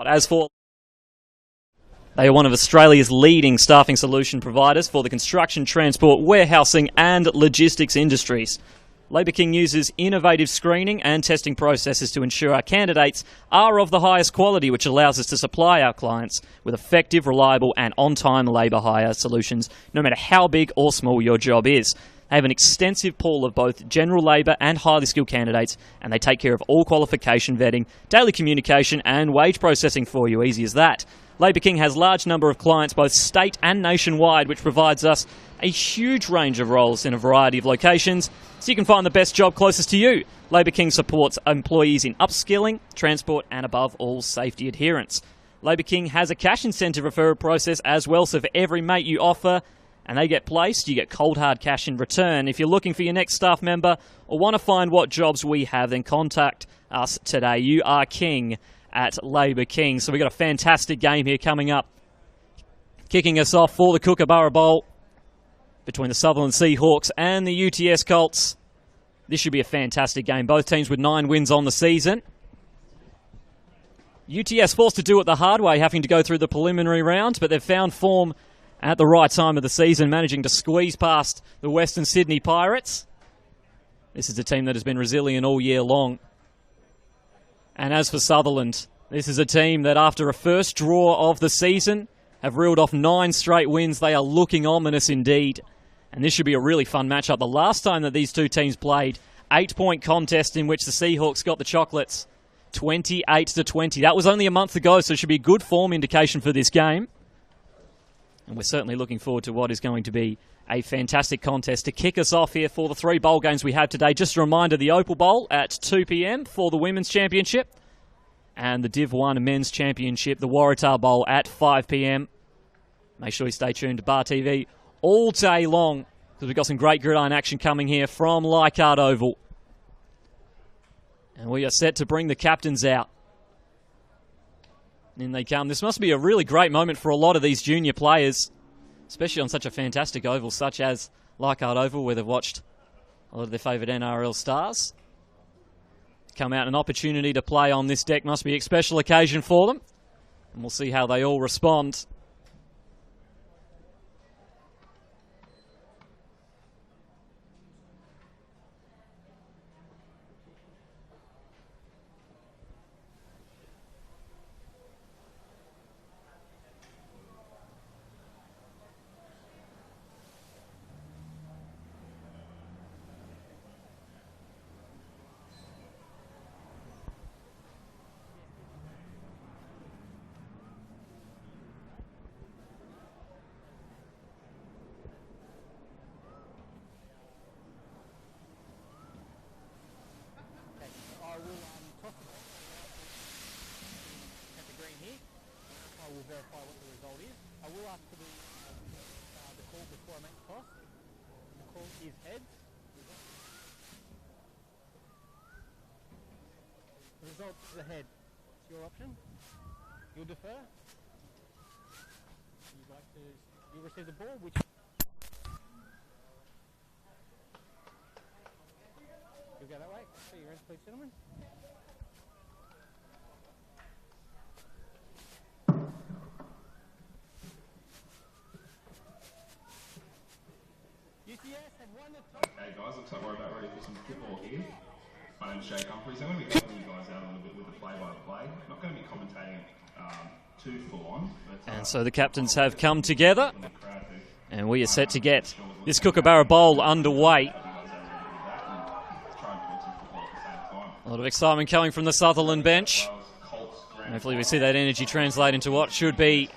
As for they are one of Australia's leading staffing solution providers for the construction, transport, warehousing and logistics industries. Labour King uses innovative screening and testing processes to ensure our candidates are of the highest quality, which allows us to supply our clients with effective, reliable and on-time labour hire solutions, no matter how big or small your job is. They have an extensive pool of both general labour and highly skilled candidates, and they take care of all qualification vetting, daily communication and wage processing for you. Easy as that. Labour King has a large number of clients, both state and nationwide, which provides us a huge range of roles in a variety of locations, so you can find the best job closest to you. Labour King supports employees in upskilling, transport and above all safety adherence. Labour King has a cash incentive referral process as well, so for every mate you offer and they get placed, you get cold hard cash in return. If you're looking for your next staff member or want to find what jobs we have, then contact us today. You are king at Labour King. So we've got a fantastic game here coming up. Kicking us off for the Kookaburra Bowl between the Sutherland Seahawks and the UTS Colts. This should be a fantastic game. Both teams with 9 wins on the season. UTS forced to do it the hard way, having to go through the preliminary round, but they've found form at the right time of the season, managing to squeeze past the Western Sydney Pirates. This is a team that has been resilient all year long. And as for Sutherland, this is a team that after a first draw of the season have reeled off 9 straight wins. They are looking ominous indeed. And this should be a really fun matchup. The last time that these two teams played, 8-point contest in which the Seahawks got the chocolates, 28-20. That was only a month ago, so it should be a good form indication for this game. And we're certainly looking forward to what is going to be a fantastic contest to kick us off here for the 3 bowl games we have today. Just a reminder, the Opal Bowl at 2 p.m. for the Women's Championship and the Div 1 Men's Championship, the Waratah Bowl at 5 p.m. Make sure you stay tuned to Bar TV all day long because we've got some great gridiron action coming here from Leichhardt Oval. And we are set to bring the captains out. In they come. This must be a really great moment for a lot of these junior players, especially on such a fantastic oval such as Leichhardt Oval, where they've watched a lot of their favourite NRL stars come out. An opportunity to play on this deck must be a special occasion for them, and we'll see how they all respond. I will verify what the result is. I will ask for the call before I make the toss. The call is heads. The result is a head. It's your option. You'll defer. You'd like to. You'll receive the ball, which. You'll go that way. See your ends, please, gentlemen. Hey guys, looks like we're about ready for some football here. My name's Jake Humphries. I'm going to be helping you guys out a little bit with the play-by-play. I'm not going to be commentating too full-on. And so the captains have come together, and we are set to get this Kookaburra Bowl underway. A lot of excitement coming from the Sutherland bench. Hopefully we see that energy translate into what should be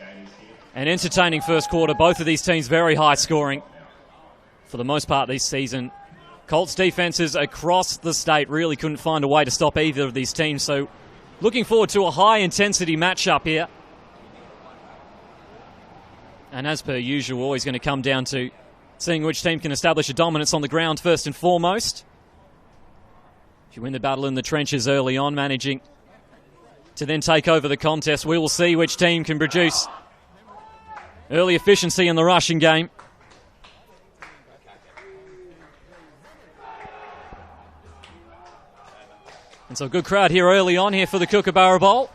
an entertaining first quarter. Both of these teams very high scoring for the most part this season. Colts defenses across the state really couldn't find a way to stop either of these teams, so looking forward to a high-intensity matchup here. And as per usual, always going to come down to seeing which team can establish a dominance on the ground first and foremost. If you win the battle in the trenches early on, managing to then take over the contest, we will see which team can produce early efficiency in the rushing game. And so a good crowd here early on here for the Kookaburra Bowl.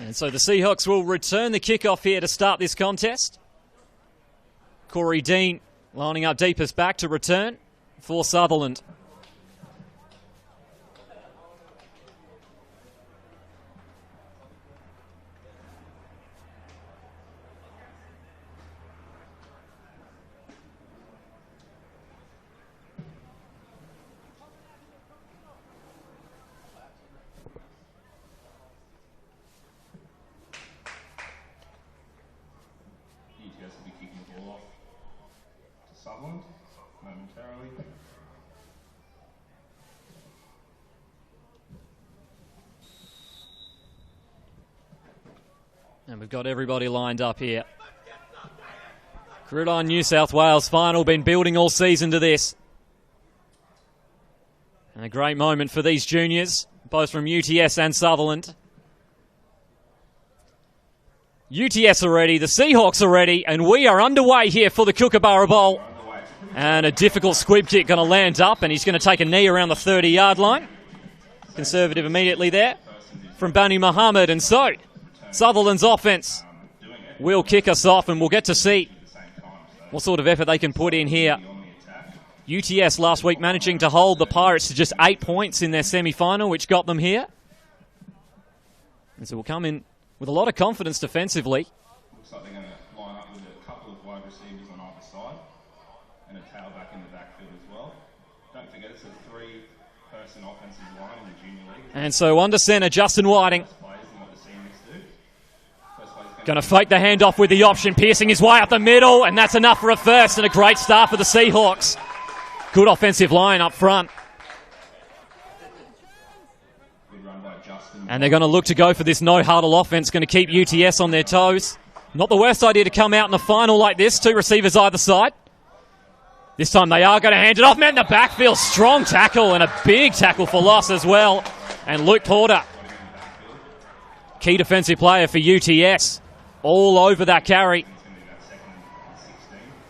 And so the Seahawks will return the kickoff here to start this contest. Corey Dean lining up deepest back to return for Sutherland. UTS will be kicking the ball off to Sutherland momentarily. And we've got everybody lined up here. Gridiron New South Wales final, been building all season to this. And a great moment for these juniors, both from UTS and Sutherland. UTS are ready, the Seahawks are ready, and we are underway here for the Kookaburra Bowl. And a difficult squib kick going to land up, and he's going to take a knee around the 30-yard line. Conservative immediately there from Bani Muhammad, and so Sutherland's offense will kick us off, and we'll get to see what sort of effort they can put in here. UTS last week managing to hold the Pirates to just 8 points in their semi-final, which got them here. And so we'll come in with a lot of confidence defensively. Looks like they're going to line up with a couple of wide receivers on either side and a tailback in the backfield as well. Don't forget it's a 3-person offensive line in the junior league. And so under centre, Justin Whiting. Going to fake the handoff with the option, piercing his way up the middle, and that's enough for a first and a great start for the Seahawks. Good offensive line up front. And they're going to look to go for this no-huddle offense, going to keep UTS on their toes. Not the worst idea to come out in a final like this, 2 receivers either side. This time they are going to hand it off. Man, the backfield, strong tackle and a big tackle for loss as well. And Luke Porter, key defensive player for UTS, all over that carry.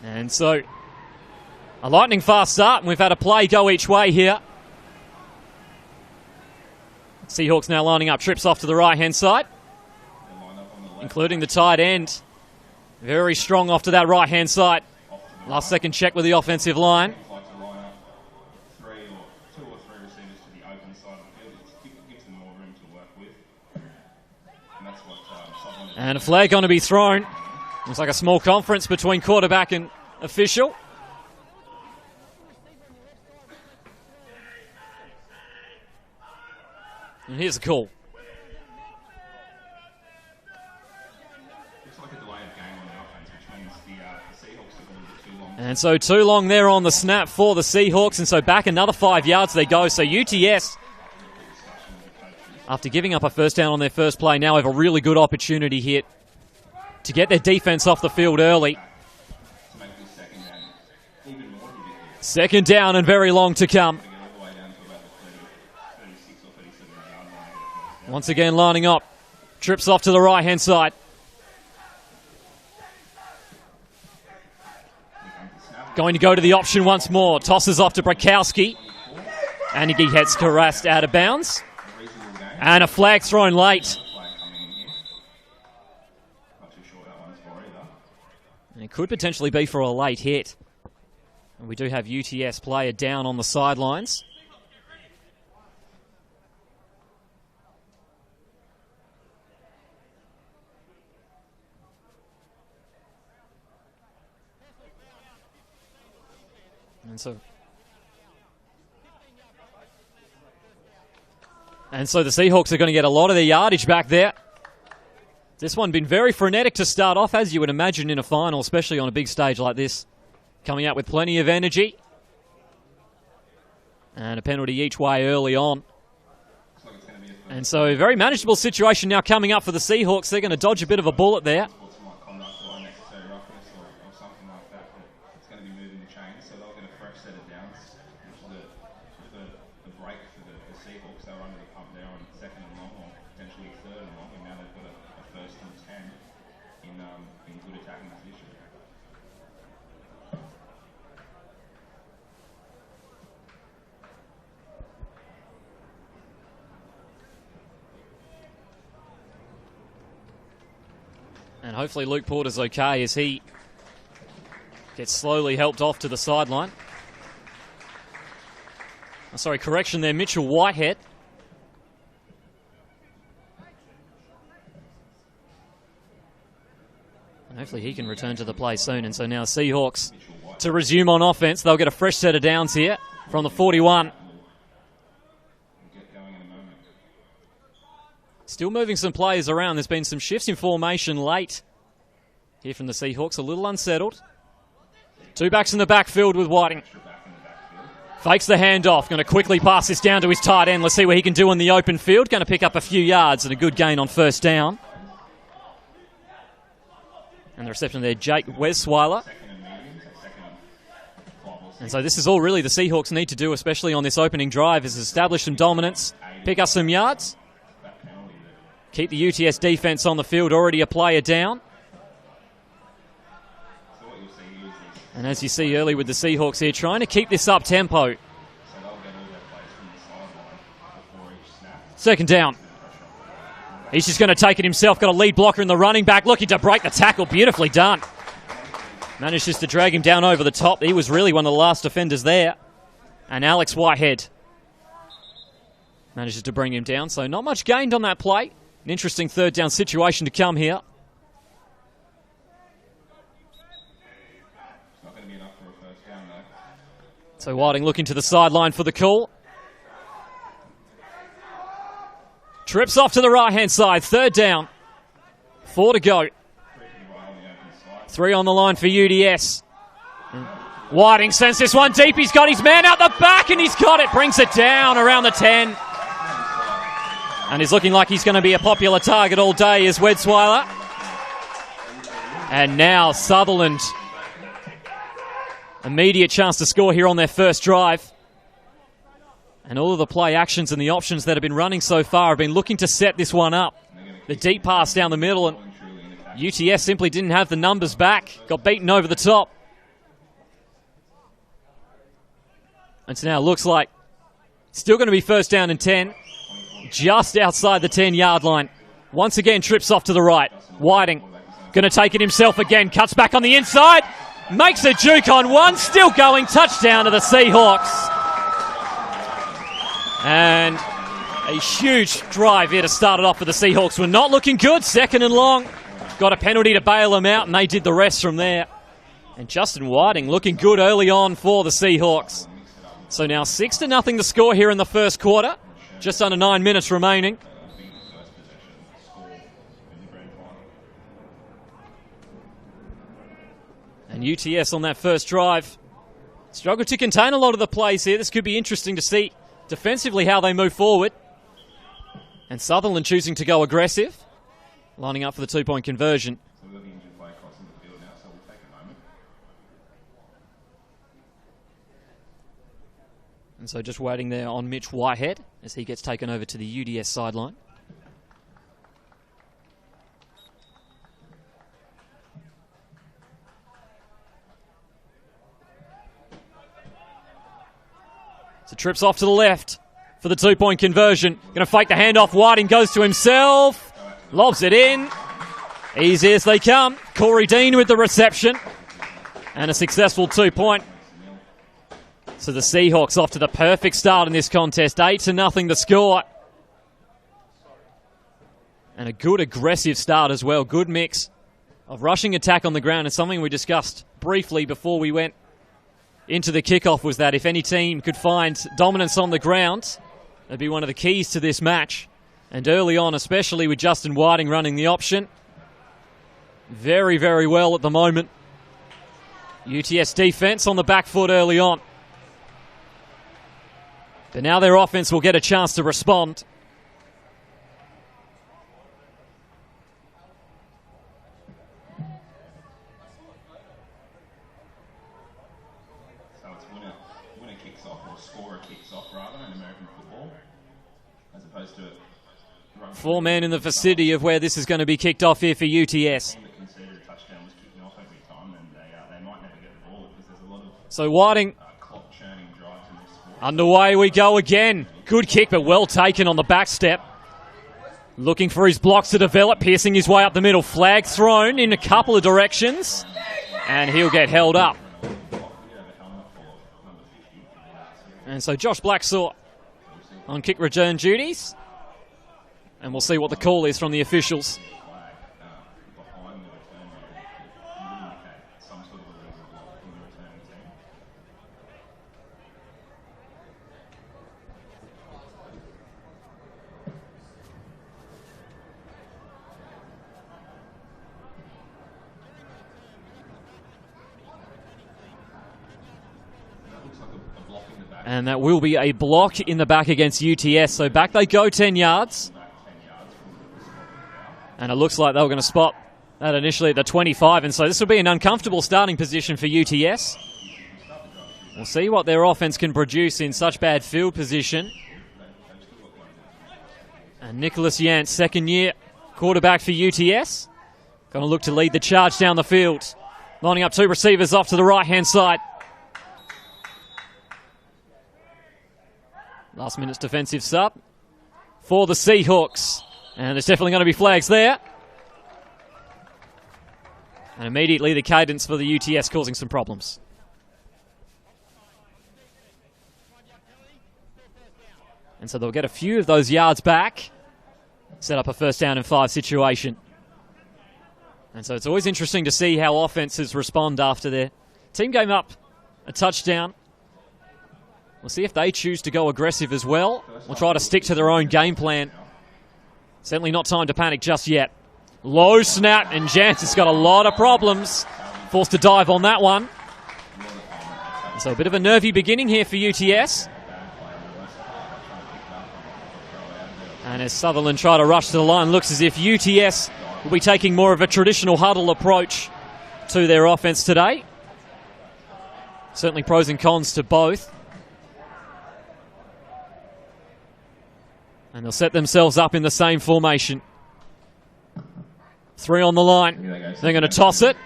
And so a lightning fast start, and we've had a play go each way here. Seahawks now lining up trips off to the right-hand side, including the tight end. Very strong off to that right-hand side. Last second check with the offensive line. And a flag going to be thrown. Looks like a small conference between quarterback and official. And here's the call. Looks like a delay of game on the offense, which means the Seahawks have gone a bit too long. And so too long there on the snap for the Seahawks. And so back another 5 yards they go. So UTS, after giving up a first down on their first play, now have a really good opportunity here to get their defense off the field early. Second down and very long to come. Once again lining up. Trips off to the right-hand side. Going to go to the option once more. Tosses off to Brakowski. And he gets harassed out of bounds. And a flag thrown late. And it could potentially be for a late hit. And we do have UTS player down on the sidelines. And so the Seahawks are going to get a lot of their yardage back there. This one been very frenetic to start off, as you would imagine in a final, especially on a big stage like this. Coming out with plenty of energy. And a penalty each way early on. And so a very manageable situation now coming up for the Seahawks. They're going to dodge a bit of a bullet there. hopefully Luke Porter's okay as he gets slowly helped off to the sideline. Sorry, correction there, Mitchell Whitehead. And hopefully he can return to the play soon. And so now Seahawks to resume on offense. They'll get a fresh set of downs here from the 41. Still moving some players around. There's been some shifts in formation late here from the Seahawks. A little unsettled. Two backs in the backfield with Whiting. Fakes the handoff. Going to quickly pass this down to his tight end. Let's see what he can do in the open field. Going to pick up a few yards and a good gain on first down. And the reception there, Jake Wesweiler. And so this is all really the Seahawks need to do, especially on this opening drive, is establish some dominance, pick up some yards, keep the UTS defense on the field, already a player down. And as you see early with the Seahawks here, trying to keep this up tempo. Second down. He's just going to take it himself. Got a lead blocker in the running back, looking to break the tackle. Beautifully done. Manages to drag him down over the top. He was really one of the last defenders there. And Alex Whitehead manages to bring him down. So not much gained on that play. An interesting third down situation to come here. So Whiting looking to the sideline for the call. Trips off to the right-hand side. Third down. 4 to go. 3 on the line for UTS. Whiting sends this one deep. He's got his man out the back and he's got it. Brings it down around the 10. And he's looking like he's going to be a popular target all day is Wedsweiler. And now Sutherland. Immediate chance to score here on their first drive. And all of the play actions and the options that have been running so far have been looking to set this one up. The deep pass down the middle, and UTS simply didn't have the numbers back. Got beaten over the top. And so now it looks like still going to be first down and 10. Just outside the 10-yard line. Once again, trips off to the right. Whiting going to take it himself again. Cuts back on the inside. Makes a juke on one. Still going. Touchdown to the Seahawks. And a huge drive here to start it off for the Seahawks. We're not looking good. Second and long. Got a penalty to bail them out, and they did the rest from there. And Justin Whiting looking good early on for the Seahawks. So now 6-0 the score here in the first quarter. Just under 9 minutes remaining. And UTS on that first drive struggled to contain a lot of the plays here. This could be interesting to see defensively how they move forward. And Sutherland choosing to go aggressive, lining up for the 2-point conversion. And so just waiting there on Mitch Whitehead as he gets taken over to the UTS sideline. So trips off to the left for the 2-point conversion. Going to fake the handoff. Whiting goes to himself. Lobs it in. Easy as they come. Corey Dean with the reception. And a successful 2-point. So the Seahawks off to the perfect start in this contest. 8-0 the score. And a good aggressive start as well. Good mix of rushing attack on the ground. And something we discussed briefly before we went into the kickoff was that if any team could find dominance on the ground, that'd be one of the keys to this match. And early on, especially with Justin Whiting running the option, very, very well at the moment. UTS defense on the back foot early on. But now their offense will get a chance to respond. So it's winner kicks off or scorer kicks off rather in American football, as opposed to Four men in the vicinity of where this is going to be kicked off here for UTS. So Whiting, underway we go again. Good kick, but well taken on the back step. Looking for his blocks to develop, piercing his way up the middle. Flag thrown in a couple of directions, and he'll get held up. And so Josh Blacksaw on kick return duties. And we'll see what the call is from the officials. And that will be a block in the back against UTS. So back they go 10 yards. And it looks like they were going to spot that initially at the 25. And so this will be an uncomfortable starting position for UTS. We'll see what their offense can produce in such bad field position. And Nicholas Yant, second year quarterback for UTS. Going to look to lead the charge down the field. Lining up two receivers off to the right-hand side. Last minute's defensive sub for the Seahawks. And there's definitely going to be flags there. And immediately the cadence for the UTS causing some problems. And so they'll get a few of those yards back. Set up a 1st down and 5 situation. And so it's always interesting to see how offenses respond after their team gave up a touchdown. We'll see if they choose to go aggressive as well. We'll try to stick to their own game plan. Certainly not time to panic just yet. Low snap, and Jance has got a lot of problems. Forced to dive on that one. And so a bit of a nervy beginning here for UTS. And as Sutherland try to rush to the line, looks as if UTS will be taking more of a traditional huddle approach to their offense today. Certainly pros and cons to both. And they'll set themselves up in the same formation. 3 on the line. They're going to toss it.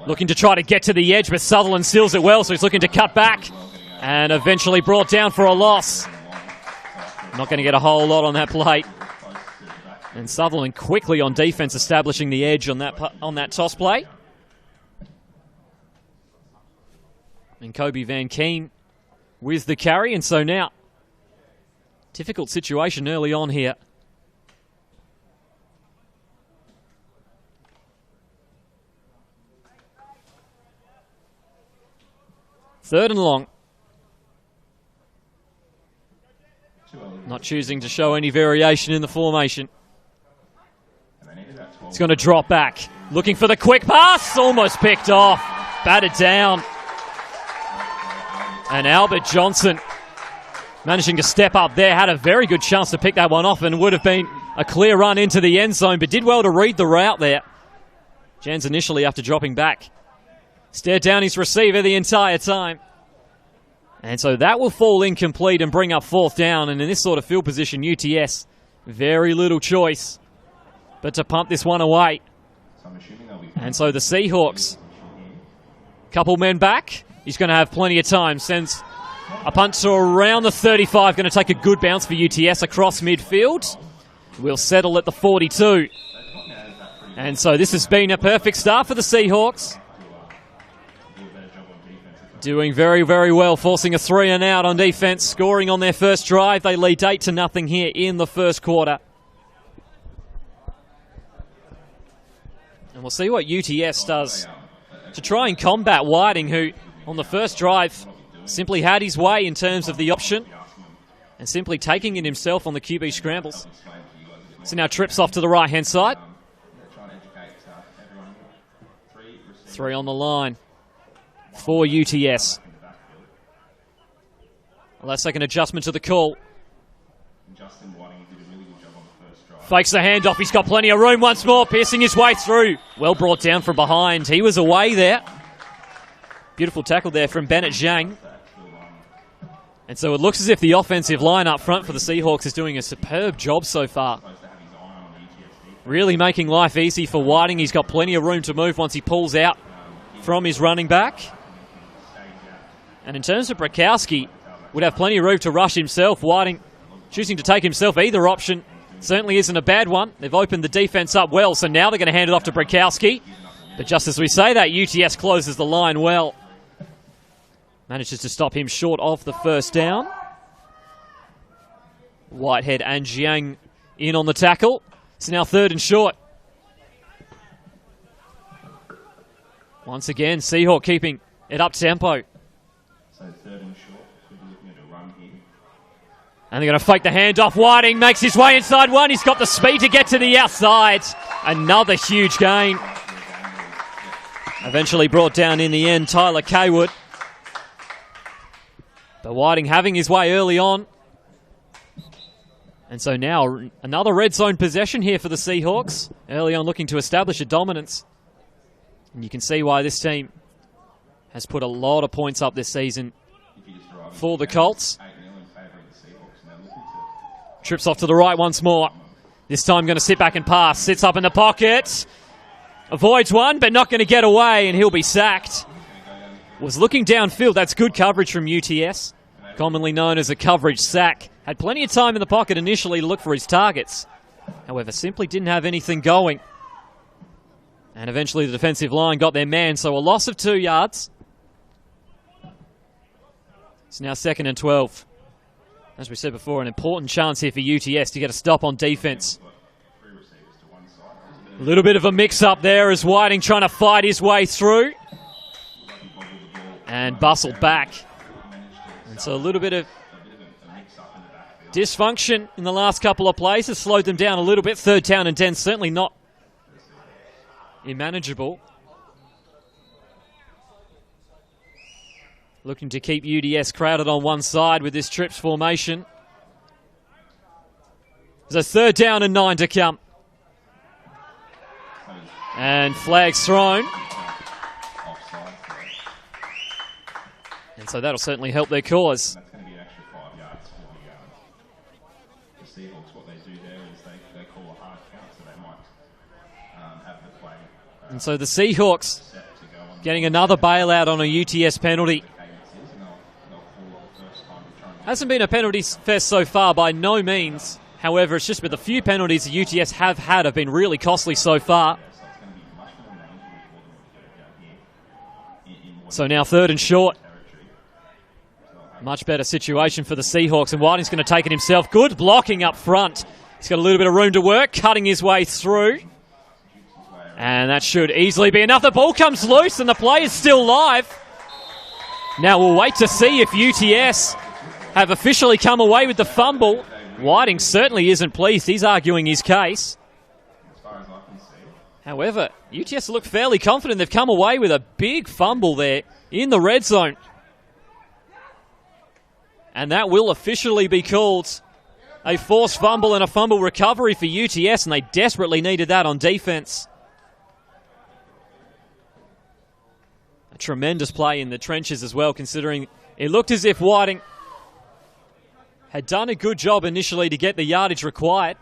Looking to try to get to the edge, but Sutherland seals it well, so he's looking to cut back. And eventually brought down for a loss. Not going to get a whole lot on that plate. And Sutherland quickly on defense, establishing the edge on that toss play. And Kobe Van Keen with the carry, and so now difficult situation early on here. Third and long. Not choosing to show any variation in the formation. It's going to drop back. Looking for the quick pass. Almost picked off. Batted down. And Albert Johnson managing to step up there. Had a very good chance to pick that one off and would have been a clear run into the end zone, but did well to read the route there. Jans initially after dropping back. Stared down his receiver the entire time. And so that will fall incomplete and bring up 4th down. And in this sort of field position, UTS, very little choice but to pump this one away. And so the Seahawks, couple men back. He's going to have plenty of time. Sends a punt to around the 35. Going to take a good bounce for UTS across midfield. We'll settle at the 42. And so this has been a perfect start for the Seahawks. Doing very, very well, forcing a 3 and out on defense, scoring on their first drive. They lead 8-0 here in the first quarter. And we'll see what UTS does to try and combat Whiting, who on the first drive simply had his way in terms of the option and simply taking it himself on the QB scrambles. So now trips off to the right-hand side. 3 on the line for UTS. Well, let's take an adjustment to the call. Fakes the handoff. He's got plenty of room once more, piercing his way through. Well brought down from behind. He was away there. Beautiful tackle there from Bennett Zhang. And so it looks as if the offensive line up front for the Seahawks is doing a superb job so far. Really making life easy for Whiting. He's got plenty of room to move once he pulls out from his running back. And in terms of Brakowski, would have plenty of room to rush himself. Whiting choosing to take himself either option. certainly isn't a bad one. They've opened the defence up well, so now they're going to hand it off to Brakowski. But just as we say that, UTS closes the line well. Manages to stop him short of the first down. Whitehead and Jiang in on the tackle. It's now 3rd and short. Once again, Seahawk keeping it up tempo. So 3rd and short, could be looking at a run here. And they're going to fake the handoff. Whiting makes his way inside one. He's got the speed to get to the outside. Another huge gain. Eventually brought down in the end, Tyler Kaywood. But Whiting having his way early on. And so now another red zone possession here for the Seahawks. Early on looking to establish a dominance. And you can see why this team has put a lot of points up this season for the Colts. Trips off to the right once more. This time going to sit back and pass. Sits up in the pocket. Avoids one, but not going to get away, and he'll be sacked. Was looking downfield. That's good coverage from UTS. Commonly known as a coverage sack. Had plenty of time in the pocket initially to look for his targets. However, simply didn't have anything going. And eventually the defensive line got their man, so a loss of 2 yards. It's now 2nd and 12. As we said before, an important chance here for UTS to get a stop on defense. A little bit of a mix-up there as Whiting trying to fight his way through. And bustled back. And so a little bit of dysfunction in the last couple of plays has slowed them down a little bit. 3rd down and 10, certainly not unmanageable. Looking to keep UTS crowded on one side with this trips formation. There's a 3rd down and 9 to come. And flags thrown. And so that'll certainly help their cause. That's going to be an extra 5 yards for the Seahawks. What they do there is they call a hard count, so they might have the play. And so the Seahawks getting another bailout on a UTS penalty. Hasn't been a penalty fest so far by no means. However, it's just with the few penalties the UTS have had have been really costly so far. So now 3rd and short. Much better situation for the Seahawks, and Whiting's going to take it himself. Good blocking up front. He's got a little bit of room to work, cutting his way through. And that should easily be enough. The ball comes loose and the play is still live. Now we'll wait to see if UTS have officially come away with the fumble. Whiting certainly isn't pleased. He's arguing his case. However, UTS look fairly confident. They've come away with a big fumble there in the red zone. And that will officially be called a forced fumble and a fumble recovery for UTS, and they desperately needed that on defense. A tremendous play in the trenches as well, considering it looked as if Whiting had done a good job initially to get the yardage required.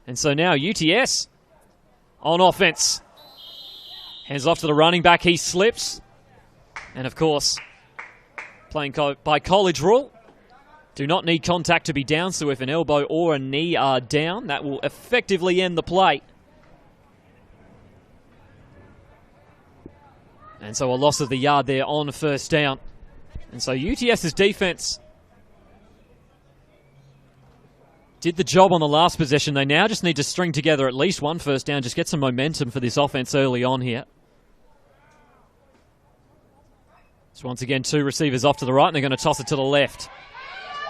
And so now UTS on offense. Hands off to the running back. He slips. And of course, playing by college rule, do not need contact to be down. So if an elbow or a knee are down, that will effectively end the play. And so a loss of the yard there on 1st down. And so UTS's defense did the job on the last possession. They now just need to string together at least one 1st down, just get some momentum for this offense early on here. So once again, 2 receivers off to the right, and they're going to toss it to the left.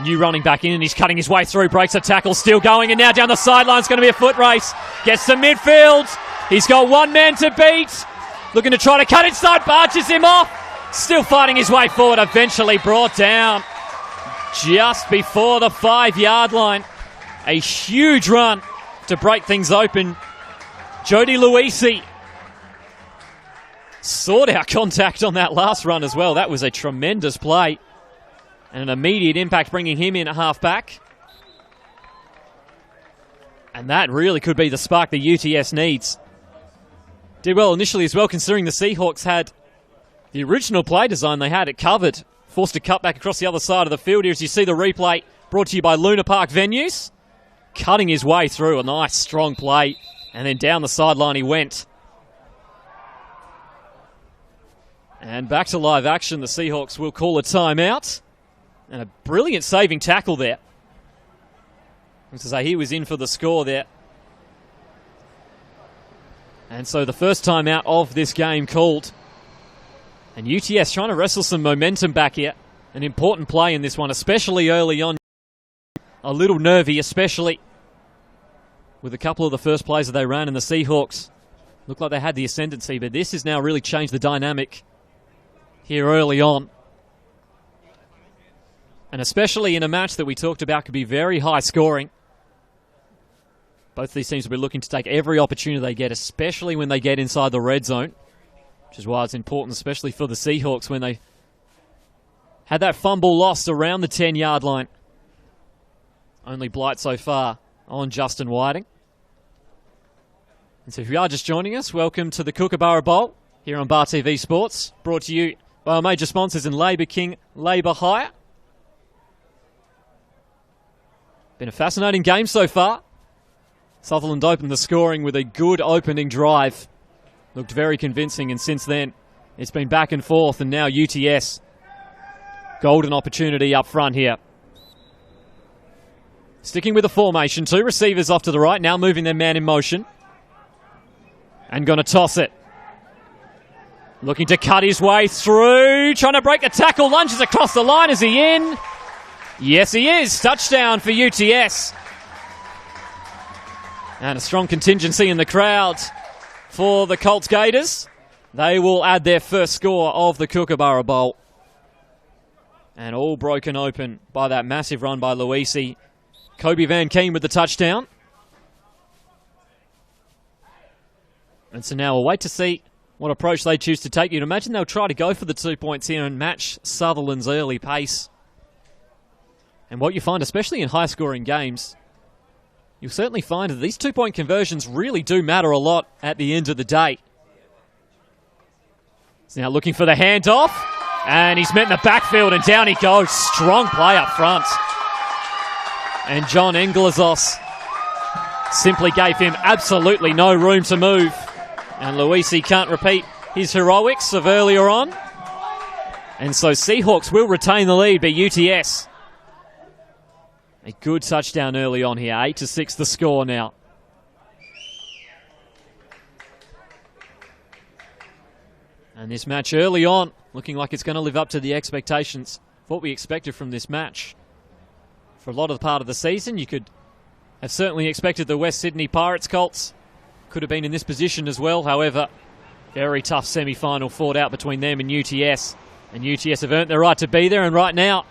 New running back in, and he's cutting his way through, breaks a tackle, still going, and now down the sideline. It's going to be a foot race. Gets to midfield. He's got one man to beat. Looking to try to cut inside, barges him off. Still fighting his way forward, eventually brought down just before the 5-yard line. A huge run to break things open. Jody Luisi sought out contact on that last run as well. That was a tremendous play. And an immediate impact bringing him in at halfback. And that really could be the spark the UTS needs. Did well initially as well, considering the Seahawks had the original play design they had it covered. Forced to cut back across the other side of the field here as you see the replay brought to you by Luna Park Venues. cutting his way through. A nice, strong play. And then down the sideline he went. And back to live action. The Seahawks will call a timeout. And a brilliant saving tackle there. As I say, he was in for the score there. And so the first timeout of this game called. And UTS trying to wrestle some momentum back here. An important play in this one, especially early on. A little nervy, especially with a couple of the first plays that they ran, and the Seahawks looked like they had the ascendancy, but this has now really changed the dynamic here early on. And especially in a match that we talked about could be very high scoring. Both these teams will be looking to take every opportunity they get, especially when they get inside the red zone, which is why it's important, especially for the Seahawks, when they had that fumble lost around the 10-yard line. Only blight so far on Justin Whiting. And so if you are just joining us, welcome to the Kookaburra Bowl here on Bar TV Sports, brought to you by our major sponsors in Labour King Labour Hire. Been a fascinating game so far. Sutherland opened the scoring with a good opening drive. Looked very convincing, and since then it's been back and forth, and now UTS. Golden opportunity up front here. Sticking with the formation, two receivers off to the right, now moving their man in motion. And going to toss it. Looking to cut his way through, trying to break the tackle, lunges across the line. Is he in? Yes, he is. Touchdown for UTS. And a strong contingency in the crowd for the Colts Gators. They will add their first score of the Kookaburra Bowl. And all broken open by that massive run by Luisi. Kobe Van Keen with the touchdown. And so now we'll wait to see what approach they choose to take. You'd imagine they'll try to go for the 2 points here and match Sutherland's early pace. And what you find, especially in high-scoring games, you'll certainly find that these 2-point conversions really do matter a lot at the end of the day. He's now looking for the handoff, and he's met in the backfield, and down he goes. Strong play up front. And John Englezos simply gave him absolutely no room to move. And Luisi can't repeat his heroics of earlier on. And so Seahawks will retain the lead, but UTS. A good touchdown early on here. 8-6 the score now. And this match early on, looking like it's going to live up to the expectations of what we expected from this match. For a lot of the part of the season, you could have certainly expected the West Sydney Pirates Colts could have been in this position as well. However, very tough semi-final fought out between them and UTS. And UTS have earned their right to be there, and right now,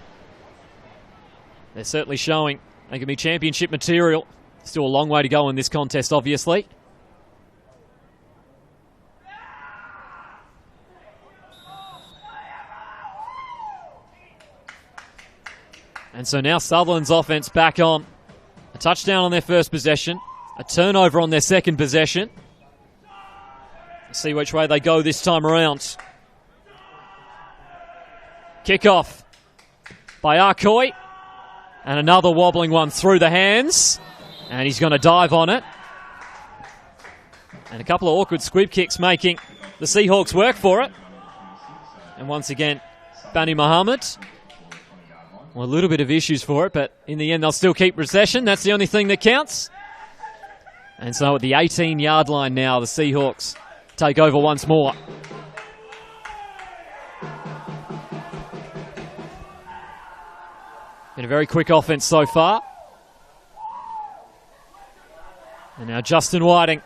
they're certainly showing they can be championship material. Still a long way to go in this contest, obviously. And so now Sutherland's offense back on. A touchdown on their first possession. A turnover on their second possession. Let's see which way they go this time around. Kickoff by Arcoy. And another wobbling one through the hands. And he's going to dive on it. And a couple of awkward squib kicks making the Seahawks work for it. And once again, Bani Muhammad. Well, a little bit of issues for it, but in the end they'll still keep possession. That's the only thing that counts. And so at the 18-yard line now, the Seahawks take over once more. Been a very quick offense so far. And now Justin Whiting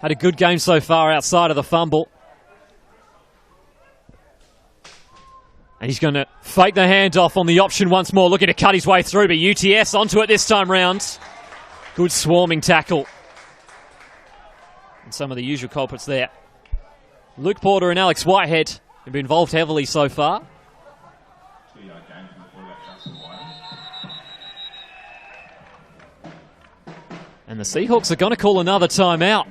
had a good game so far outside of the fumble. And he's going to fake the handoff on the option once more, looking to cut his way through, but UTS onto it this time round. Good swarming tackle. And some of the usual culprits there. Luke Porter and Alex Whitehead have been involved heavily so far. And the Seahawks are going to call another timeout.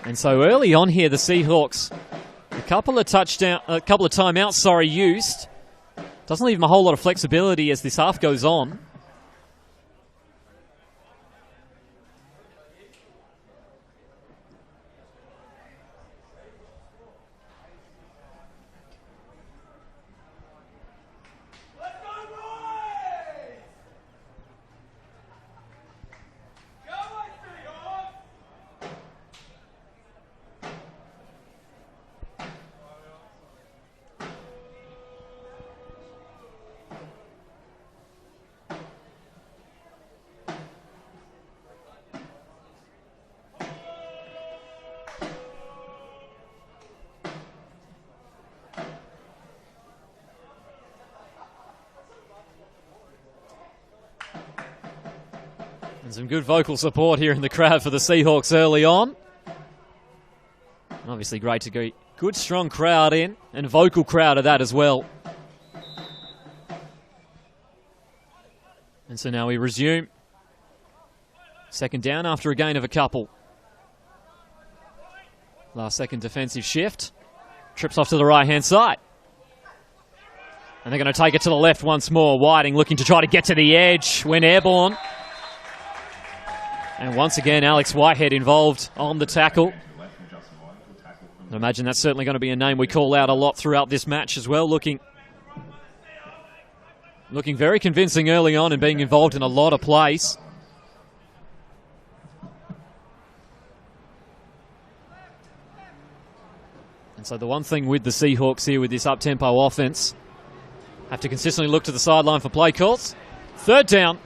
And so early on here, the Seahawks, a couple of timeouts, used. Doesn't leave him a whole lot of flexibility as this half goes on. And some good vocal support here in the crowd for the Seahawks early on. And obviously great to get good strong crowd in, and vocal crowd of that as well. And so now we resume. Second down after a gain of a couple. Last second defensive shift. Trips off to the right-hand side. And they're going to take it to the left once more. Whiting looking to try to get to the edge when airborne. And once again, Alex Whitehead involved on the tackle. I imagine that's certainly going to be a name we call out a lot throughout this match as well. Looking very convincing early on and being involved in a lot of plays. And so the one thing with the Seahawks here with this up-tempo offense, have to consistently look to the sideline for play calls. Third down.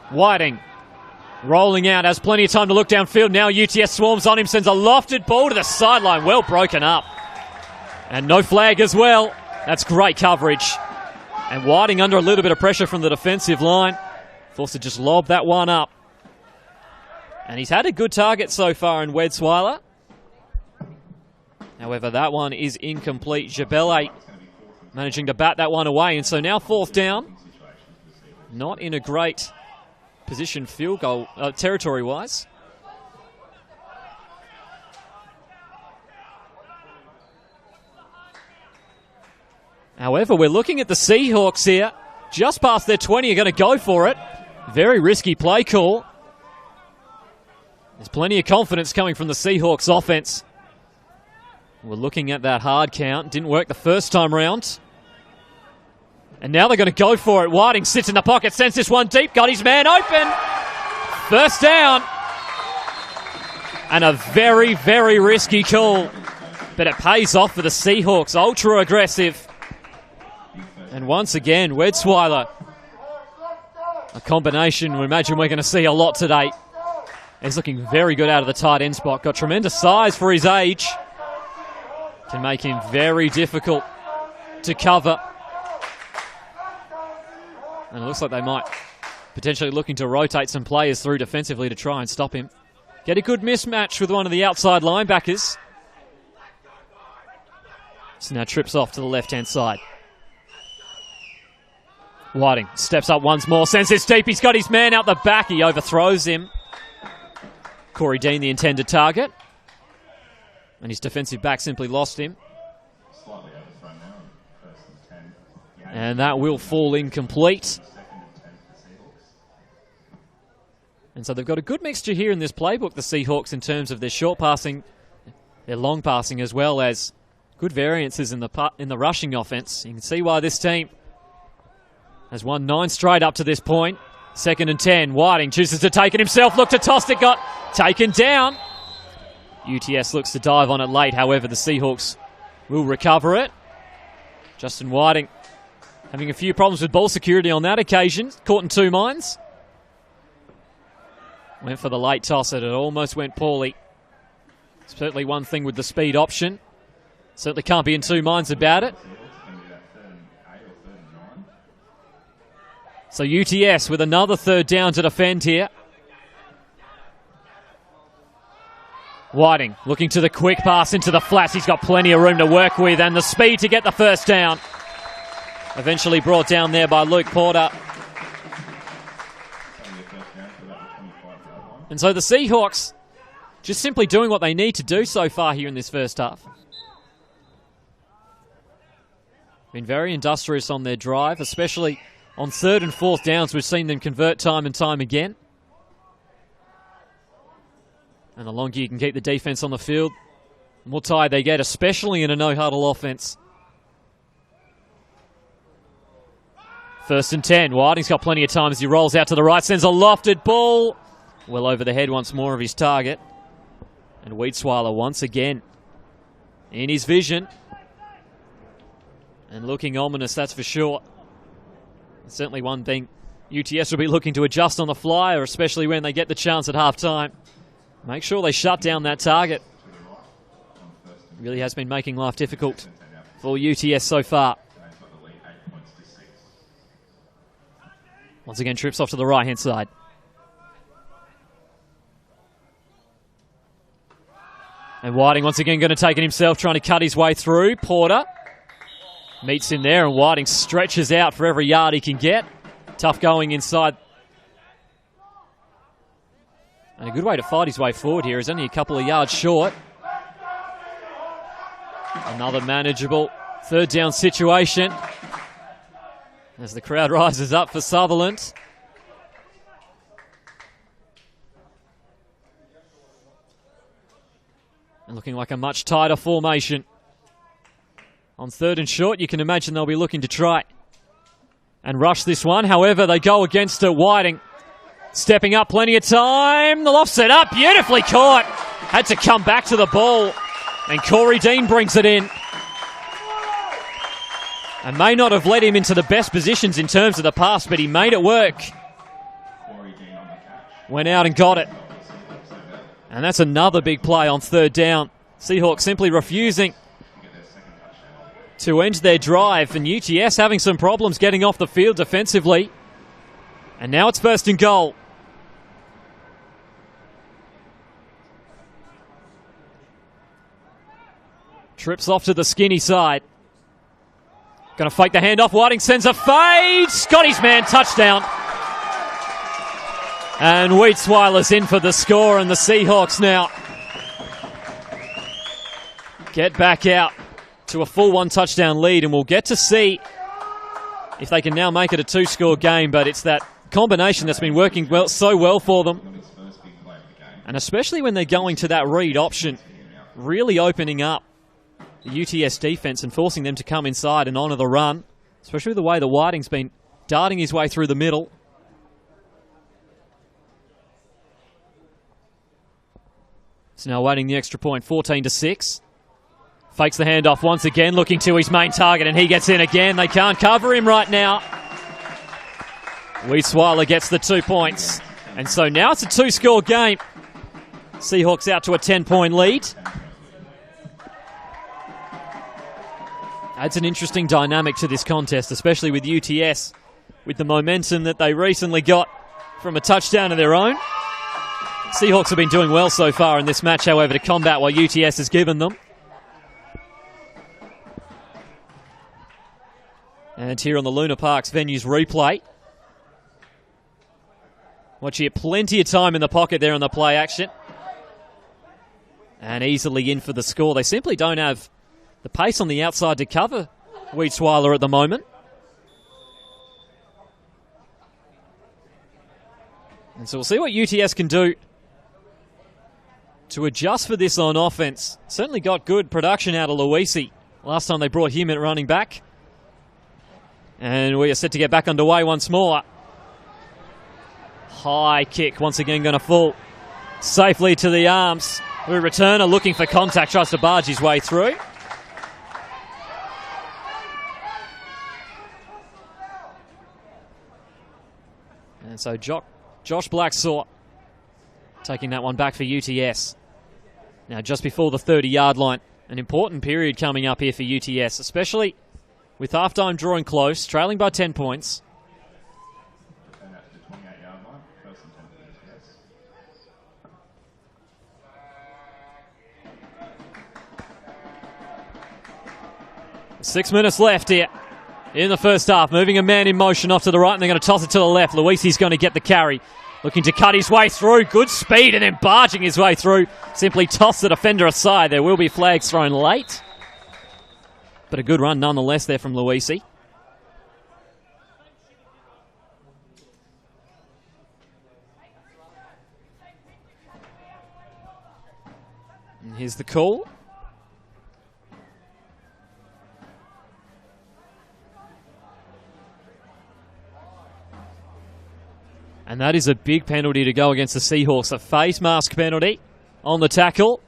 Whiting rolling out, has plenty of time to look downfield. Now UTS swarms on him, sends a lofted ball to the sideline. Well broken up. And no flag as well. That's great coverage. And Whiting under a little bit of pressure from the defensive line. Forced to just lob that one up. And he's had a good target so far in Wedsweiler. However, that one is incomplete. Jabele managing to bat that one away. And so now fourth down. Not in a great position field goal territory-wise. However, we're looking at the Seahawks here. Just past their 20, are going to go for it. Very risky play call. There's plenty of confidence coming from the Seahawks offense. We're looking at that hard count. Didn't work the first time round. And now they're going to go for it. Whiting sits in the pocket, sends this one deep, got his man open. First down. And a very, very risky call. But it pays off for the Seahawks. Ultra aggressive. And once again, Wedsweiler. A combination we imagine we're going to see a lot today. He's looking very good out of the tight end spot. Got tremendous size for his age. Can make him very difficult to cover. And it looks like they might potentially looking to rotate some players through defensively to try and stop him. Get a good mismatch with one of the outside linebackers. So now trips off to the left-hand side. Whiting steps up once more, sends this deep. He's got his man out the back. He overthrows him. Corey Dean, the intended target. And his defensive back simply lost him. Slightly overthrown now, first and 10. And that will fall incomplete. And so they've got a good mixture here in this playbook, the Seahawks, in terms of their short passing, their long passing, as well as good variances in the rushing offense. You can see why this team has won 9 straight up to this point. Second and 10. Whiting chooses to take it himself. Looked to toss it, got taken down. UTS looks to dive on it late. However, the Seahawks will recover it. Justin Whiting having a few problems with ball security on that occasion. Caught in two minds. Went for the late toss and it almost went poorly. Certainly one thing with the speed option. Certainly can't be in two minds about it. So UTS with another third down to defend here. Whiting looking to the quick pass into the flats. He's got plenty of room to work with and the speed to get the first down. Eventually brought down there by Luke Porter. And so the Seahawks just simply doing what they need to do so far here in this first half. Been very industrious on their drive, especially on 3rd and 4th downs. We've seen them convert time and time again. And the longer you can keep the defense on the field, the more tired they get, especially in a no-huddle offense. 1st and 10. Whiting's got plenty of time as he rolls out to the right, sends a lofted ball well over the head once more of his target. And Weedsweiler once again in his vision. And looking ominous, that's for sure. It's certainly one thing UTS will be looking to adjust on the fly, or especially when they get the chance at half-time. Make sure they shut down that target. Really has been making life difficult for UTS so far. Once again, trips off to the right-hand side. And Whiting once again going to take it himself, trying to cut his way through. Porter meets him there, and Whiting stretches out for every yard he can get. Tough going inside. And a good way to fight his way forward here. He's only a couple of yards short. Another manageable 3rd down situation as the crowd rises up for Sutherland. And looking like a much tighter formation. On 3rd and short, you can imagine they'll be looking to try and rush this one. However, they go against it. Whiting stepping up, plenty of time. The loft set up, beautifully caught. Had to come back to the ball. And Corey Dean brings it in. And may not have led him into the best positions in terms of the pass, but he made it work. Went out and got it. And that's another big play on 3rd down. Seahawks simply refusing to end their drive, and UTS having some problems getting off the field defensively. And now it's 1st and goal. Trips off to the skinny side. Going to fake the handoff. Whiting sends a fade. Scotty's man, touchdown. And Weedsweiler's in for the score, and the Seahawks now get back out to a full 1-touchdown lead, and we'll get to see if they can now make it a 2-score game, but it's that combination that's been working so well for them. And especially when they're going to that read option, really opening up the UTS defense and forcing them to come inside and honour the run, especially the way the Whiting's been darting his way through the middle. So now waiting the extra point, 14-6. Fakes the handoff once again, looking to his main target, and he gets in again. They can't cover him right now. Weedsweiler gets the 2 points. And so now it's a 2-score game. Seahawks out to a 10-point lead. Adds an interesting dynamic to this contest, especially with UTS, with the momentum that they recently got from a touchdown of their own. Seahawks have been doing well so far in this match, however, to combat what UTS has given them. And here on the Luna Parks venues replay. Watch here, plenty of time in the pocket there on the play action. And easily in for the score. They simply don't have the pace on the outside to cover Weedsweiler at the moment. And so we'll see what UTS can do to adjust for this on offense. Certainly got good production out of Luisi last time they brought him at running back. And we are set to get back underway once more. High kick, once again going to fall safely to the arms. The returner looking for contact, tries to barge his way through. And so Josh Blacksaw taking that one back for UTS. Now just before the 30-yard line. An important period coming up here for UTS, especially with halftime drawing close, trailing by 10 points. And that's the 28-yard line, 1st and 10. 6 minutes left here in the first half. Moving a man in motion off to the right, and they're going to toss it to the left. Luisi's going to get the carry. Looking to cut his way through. Good speed, and then barging his way through. Simply toss the defender aside. There will be flags thrown late. But a good run nonetheless there from Luisi. And here's the call. And that is a big penalty to go against the Seahawks. A face mask penalty on the tackle.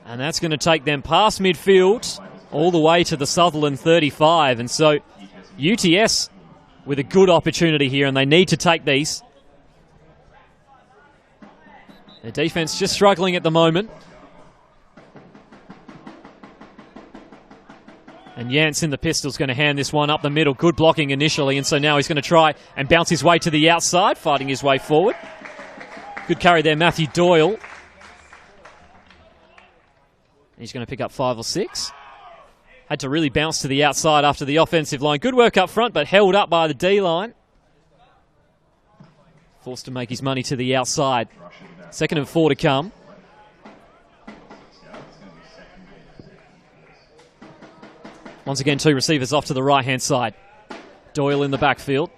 And that's going to take them past midfield all the way to the Sutherland 35. And so UTS with a good opportunity here, and they need to take these. The defense just struggling at the moment. And Janssen, the pistol's going to hand this one up the middle. Good blocking initially, and so now he's going to try and bounce his way to the outside, fighting his way forward. Good carry there, Matthew Doyle. He's going to pick up 5 or 6. Had to really bounce to the outside after the offensive line. Good work up front, but held up by the D-line. Forced to make his money to the outside. 2nd and 4 to come. Once again, 2 receivers off to the right-hand side. Doyle in the backfield.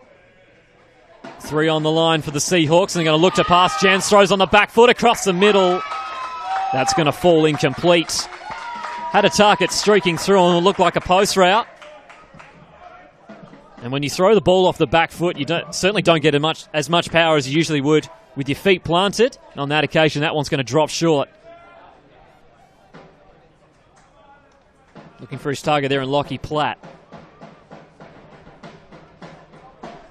3 on the line for the Seahawks, and they're going to look to pass. Jans throws on the back foot across the middle. That's going to fall incomplete. Had a target streaking through and it looked like a post route. And when you throw the ball off the back foot, you certainly don't get as much power as you usually would with your feet planted. And on that occasion, that one's going to drop short. Looking for his target there in Lockie Platt.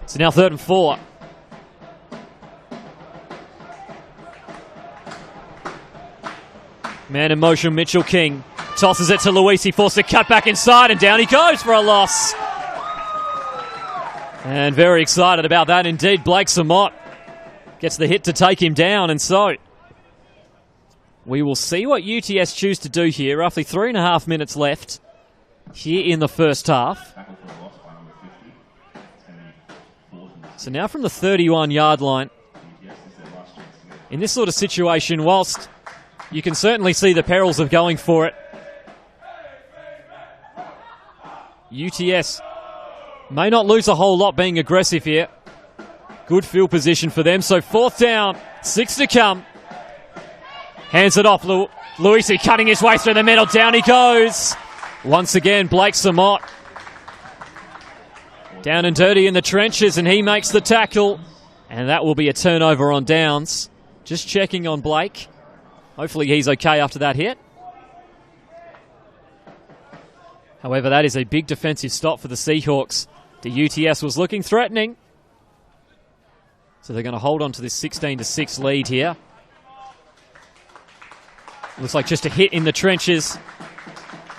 So now 3rd and 4. Man in motion, Mitchell King. Tosses it to Luisi, forced to cut back inside, and down he goes for a loss. And very excited about that indeed. Blake Samott gets the hit to take him down, and so we will see what UTS choose to do here. Roughly 3.5 minutes left here in the first half. So now from the 31-yard line, in this sort of situation, whilst you can certainly see the perils of going for it, UTS may not lose a whole lot being aggressive here. Good field position for them. So 4th down, 6 to come. Hands it off. Luisi cutting his way through the middle. Down he goes. Once again, Blake Samott down and dirty in the trenches, and he makes the tackle. And that will be a turnover on downs. Just checking on Blake. Hopefully he's okay after that hit. However, that is a big defensive stop for the Seahawks. The UTS was looking threatening. So they're going to hold on to this 16-6 lead here. Looks like just a hit in the trenches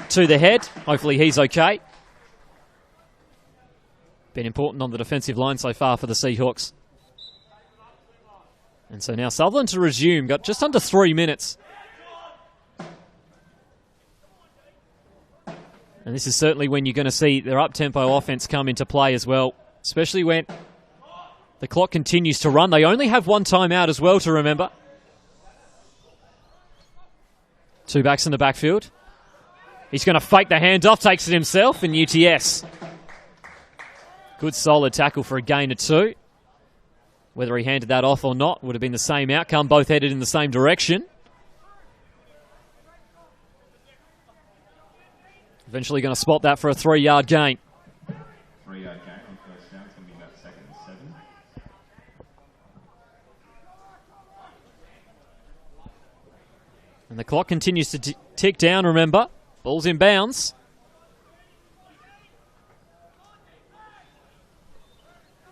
to the head. Hopefully he's okay. Been important on the defensive line so far for the Seahawks. And so now Sutherland to resume. Got just under 3 minutes. And this is certainly when you're going to see their up-tempo offense come into play as well, especially when the clock continues to run. They only have 1 timeout as well to remember. 2 backs in the backfield. He's going to fake the handoff, takes it himself, and UTS. Good solid tackle for a gain of 2. Whether he handed that off or not would have been the same outcome. Both headed in the same direction. Eventually going to spot that for a 3-yard gain. 3-yard gain on first down. It's going to be about 2nd and 7. And the clock continues to tick down, remember. Ball's in bounds.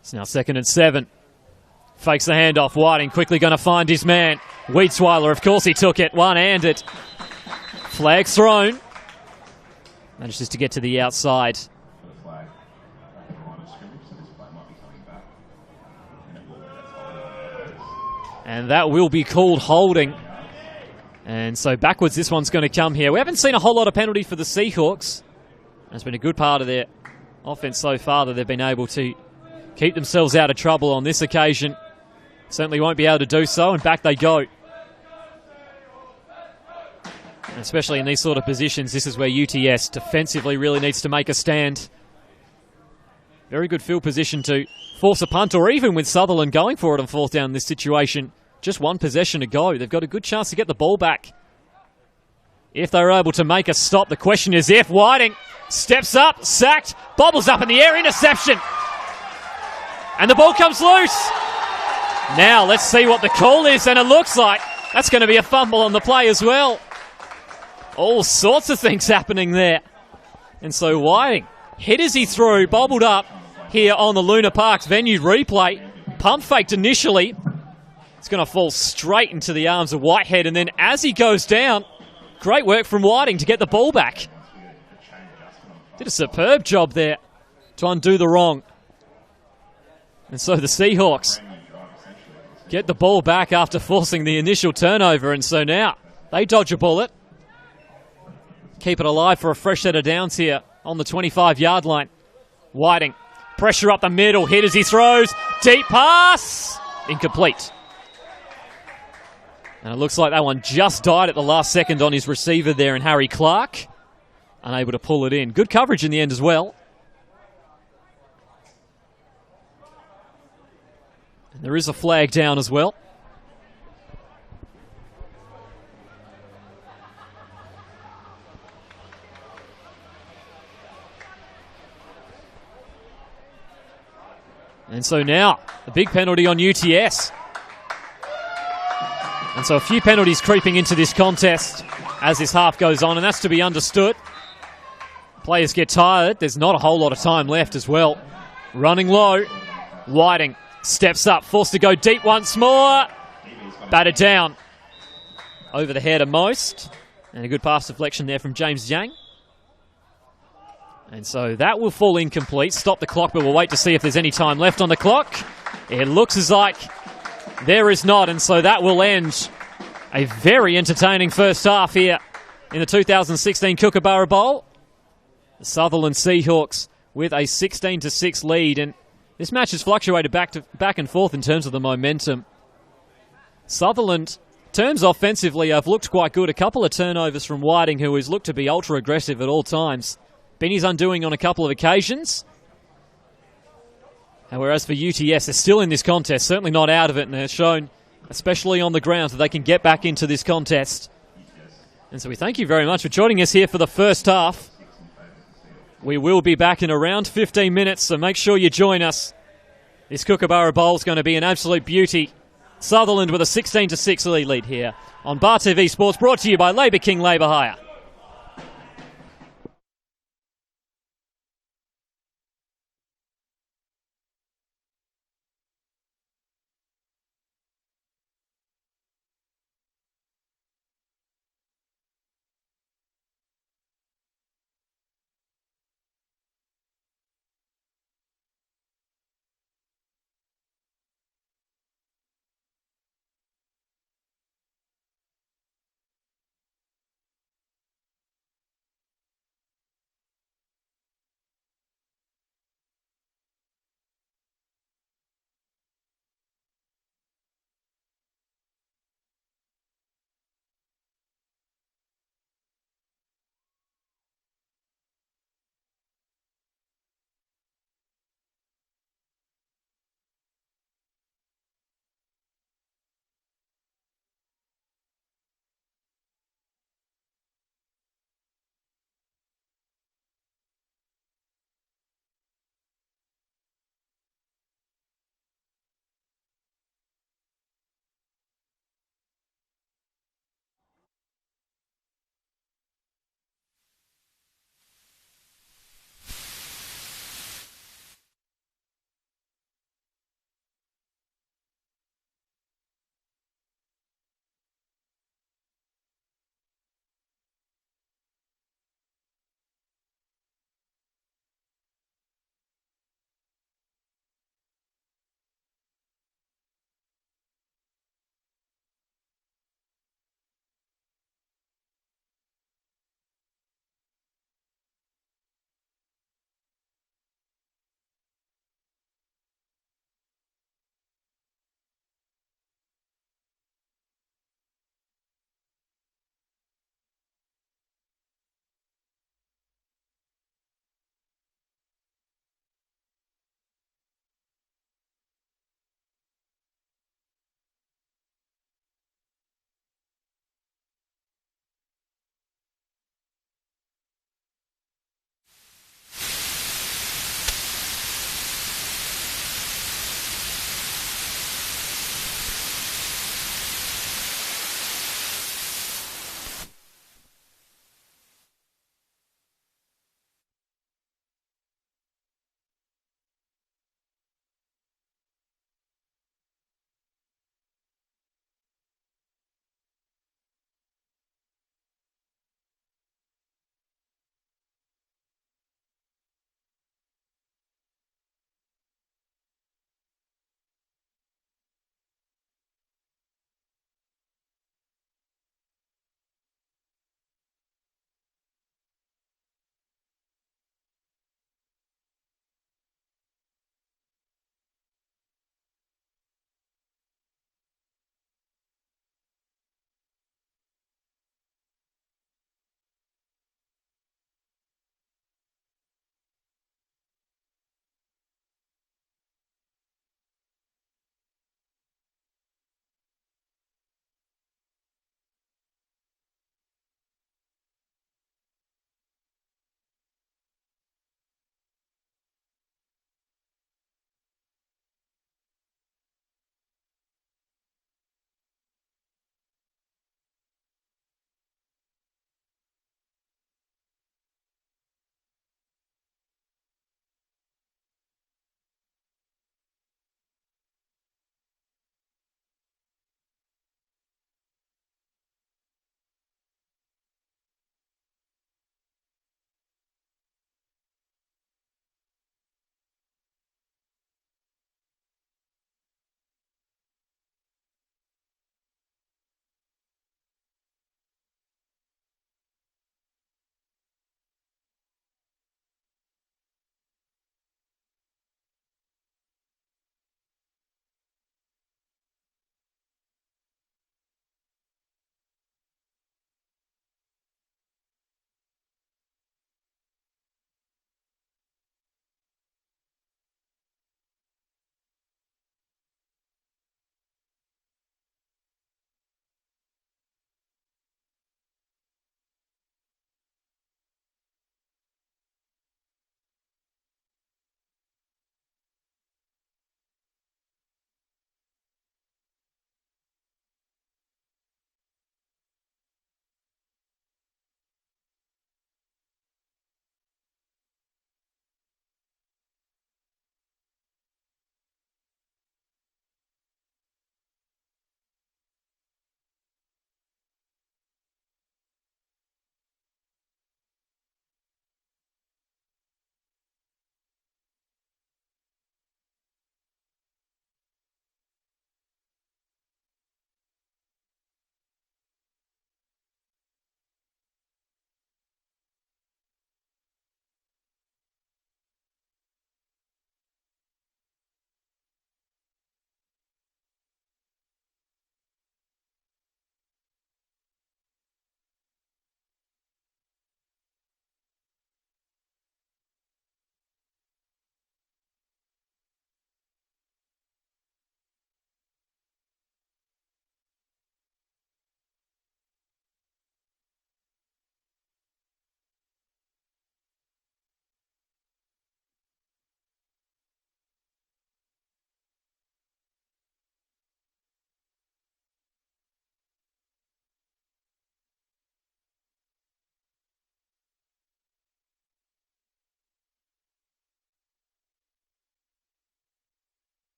It's now 2nd and 7. Fakes the handoff. Whiting quickly going to find his man. Weedsweiler, of course he took it. One-handed. Flag thrown. Manages to get to the outside. And that will be called holding. And so backwards this one's going to come here. We haven't seen a whole lot of penalty for the Seahawks. It's been a good part of their offense so far that they've been able to keep themselves out of trouble on this occasion. Certainly won't be able to do so, and back they go. Especially in these sort of positions, this is where UTS defensively really needs to make a stand. Very good field position to force a punt, or even with Sutherland going for it on fourth down in this situation. Just one possession to go. They've got a good chance to get the ball back. If they're able to make a stop, the question is if. Whiting steps up, sacked, bobbles up in the air, interception. And the ball comes loose. Now let's see what the call is, and it looks like that's going to be a fumble on the play as well. All sorts of things happening there. And so Whiting hit as he threw, bobbled up here on the Luna Parks venue replay. Pump faked initially. It's going to fall straight into the arms of Whitehead, and then as he goes down, great work from Whiting to get the ball back. Did a superb job there to undo the wrong. And so the Seahawks get the ball back after forcing the initial turnover, and so now they dodge a bullet. Keep it alive for a fresh set of downs here on the 25-yard line. Whiting, pressure up the middle, hit as he throws. Deep pass, incomplete. And it looks like that one just died at the last second on his receiver there, and Harry Clark unable to pull it in. Good coverage in the end as well. And there is a flag down as well. And so now, a big penalty on UTS. And so a few penalties creeping into this contest as this half goes on, and that's to be understood. Players get tired. There's not a whole lot of time left as well. Running low. Whiting steps up, forced to go deep once more. Batted down over the head of most. And a good pass deflection there from James Yang. And so that will fall incomplete. Stop the clock, but we'll wait to see if there's any time left on the clock. It looks as like there is not, and so that will end a very entertaining first half here in the 2016 Kookaburra Bowl. The Sutherland Seahawks with a 16-6 lead, and this match has fluctuated back and forth in terms of the momentum. Sutherland, terms offensively, have looked quite good. A couple of turnovers from Whiting, who has looked to be ultra-aggressive at all times. Benny's undoing on a couple of occasions. And whereas for UTS, they're still in this contest, certainly not out of it, and they're shown, especially on the ground, that they can get back into this contest. And so we thank you very much for joining us here for the first half. We will be back in around 15 minutes, so make sure you join us. This Kookaburra Bowl is going to be an absolute beauty. Sutherland with a 16-6 lead here on Bar TV Sports, brought to you by Labour King Labour Hire.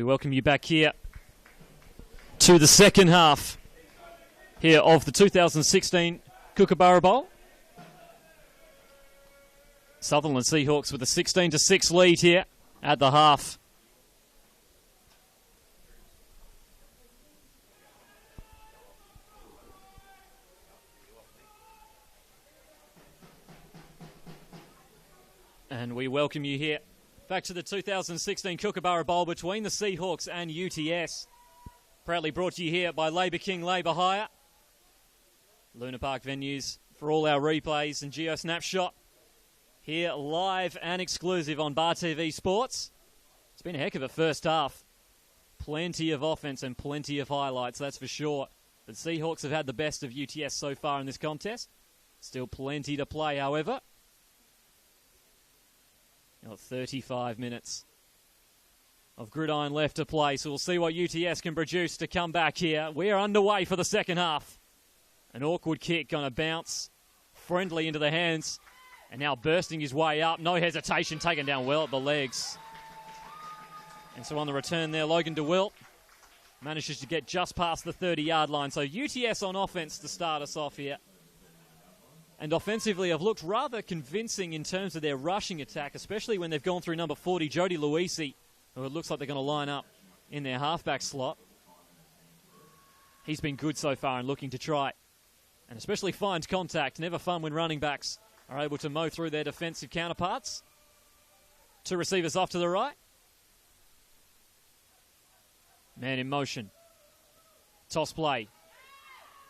We welcome you back here to the second half here of the 2016 Kookaburra Bowl. Sutherland Seahawks with a 16-6 lead here at the half. And we welcome you here back to the 2016 Kookaburra Bowl between the Seahawks and UTS. Proudly brought to you here by Labour King Labour Hire. Luna Park venues for all our replays and Geo Snapshot. Here live and exclusive on Bar TV Sports. It's been a heck of a first half. Plenty of offense and plenty of highlights, that's for sure. The Seahawks have had the best of UTS so far in this contest. Still plenty to play, however. 35 minutes of gridiron left to play, so we'll see what UTS can produce to come back here. We are underway for the second half. An awkward kick going to bounce friendly into the hands, and now bursting his way up. No hesitation, taken down well at the legs. And so on the return there, Logan DeWilt manages to get just past the 30-yard line. So UTS on offense to start us off here. And offensively, have looked rather convincing in terms of their rushing attack, especially when they've gone through number 40, Jody Luisi, who it looks like they're going to line up in their halfback slot. He's been good so far and looking to try, and especially find contact. Never fun when running backs are able to mow through their defensive counterparts. Two receivers off to the right. Man in motion. Toss play.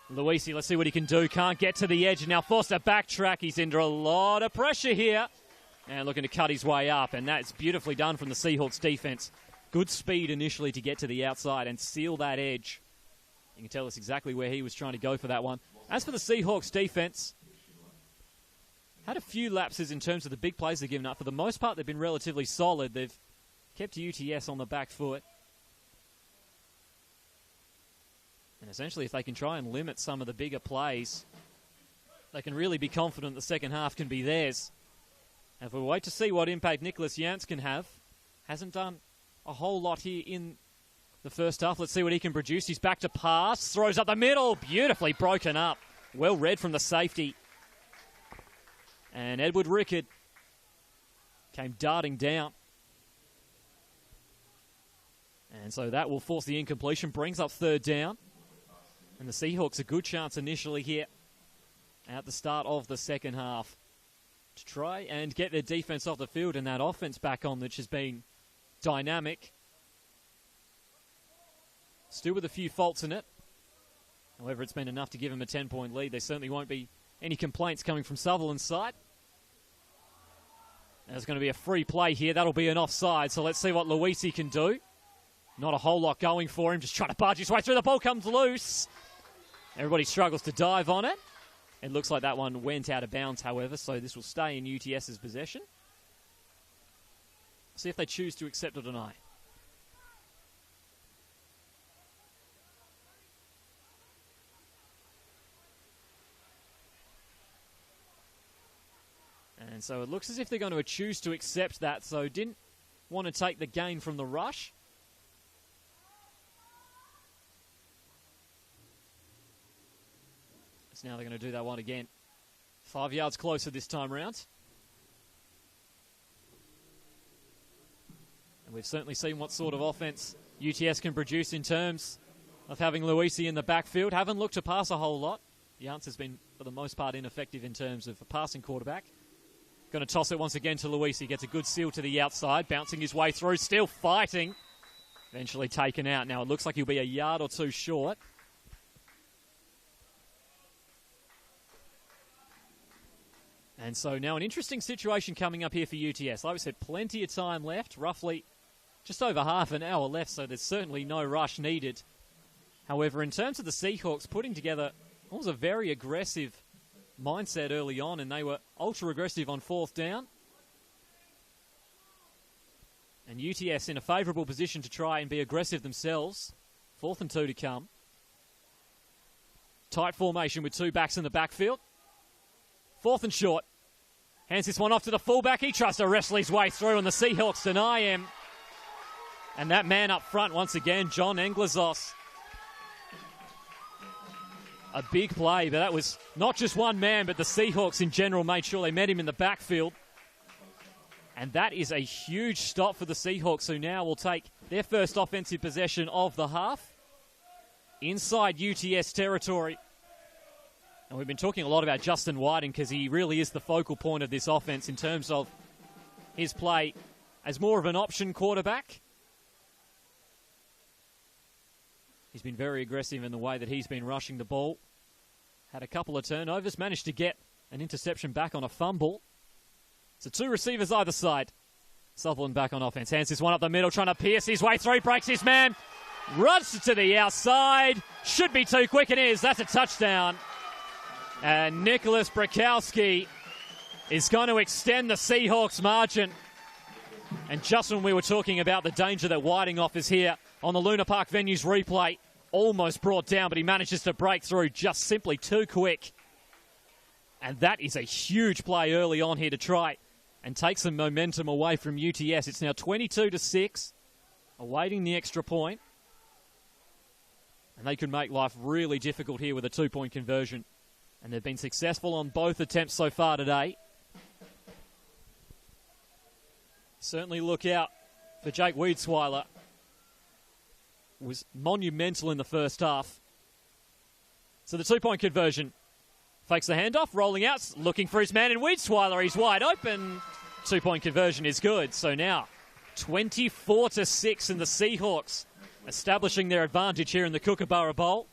Luisi, let's see what he can do. Can't get to the edge and now forced to backtrack. He's under a lot of pressure here. And looking to cut his way up. And that's beautifully done from the Seahawks defense. Good speed initially to get to the outside and seal that edge. You can tell us exactly where he was trying to go for that one. As for the Seahawks defense, had a few lapses in terms of the big plays they've given up. For the most part, they've been relatively solid. They've kept UTS on the back foot. And essentially, if they can try and limit some of the bigger plays, they can really be confident the second half can be theirs. And if we wait to see what impact Nicholas Yance can have, hasn't done a whole lot here in the first half. Let's see what he can produce. He's back to pass, throws up the middle, beautifully broken up. Well read from the safety. And Edward Rickard came darting down. And so that will force the incompletion, brings up third down. And the Seahawks a good chance initially here at the start of the second half to try and get their defense off the field and that offense back on, which has been dynamic. Still with a few faults in it. However, it's been enough to give them a 10-point lead. There certainly won't be any complaints coming from Sutherland's side. There's going to be a free play here. That'll be an offside, so let's see what Luisi can do. Not a whole lot going for him, just trying to barge his way through. The ball comes loose. Everybody struggles to dive on it. It looks like that one went out of bounds, however, so this will stay in UTS's possession. See if they choose to accept it or not. And so it looks as if they're going to choose to accept that, so didn't want to take the gain from the rush. So now they're going to do that one again. 5 yards closer this time round. And we've certainly seen what sort of offense UTS can produce in terms of having Luisi in the backfield. Haven't looked to pass a whole lot. Yance has been, for the most part, ineffective in terms of a passing quarterback. Going to toss it once again to Luisi. Gets a good seal to the outside. Bouncing his way through. Still fighting. Eventually taken out. Now it looks like he'll be a yard or two short. And so now an interesting situation coming up here for UTS. Like we said, plenty of time left. Roughly just over half an hour left, so there's certainly no rush needed. However, in terms of the Seahawks putting together what was a very aggressive mindset early on, and they were ultra-aggressive on fourth down. And UTS in a favourable position to try and be aggressive themselves. 4th and 2 to come. Tight formation with two backs in the backfield. 4th and short. Hands this one off to the fullback. He tries to wrestle his way through, and the Seahawks deny him. And that man up front once again, John Englezos. A big play, but that was not just one man, but the Seahawks in general made sure they met him in the backfield. And that is a huge stop for the Seahawks, who now will take their first offensive possession of the half inside UTS territory. And we've been talking a lot about Justin Whiting because he really is the focal point of this offense in terms of his play as more of an option quarterback. He's been very aggressive in the way that he's been rushing the ball. Had a couple of turnovers, managed to get an interception back on a fumble. So 2 receivers either side. Sutherland back on offense. Hands this one up the middle, trying to pierce his way through, breaks his man. Runs to the outside. Should be too quick, it is. That's a touchdown. And Nicholas Brakowski is going to extend the Seahawks margin. And just when we were talking about the danger that Whiting offers here on the Luna Park venue's replay, almost brought down, but he manages to break through just simply too quick. And that is a huge play early on here to try and take some momentum away from UTS. It's now 22-6, awaiting the extra point. And they could make life really difficult here with a 2-point conversion. And they've been successful on both attempts so far today. Certainly look out for Jake Wiedsweiler. Was monumental in the first half. So the 2-point conversion. Fakes the handoff, rolling out, looking for his man in Wiedsweiler. He's wide open. 2-point conversion is good. So now 24-6, and the Seahawks establishing their advantage here in the Kookaburra Bowl.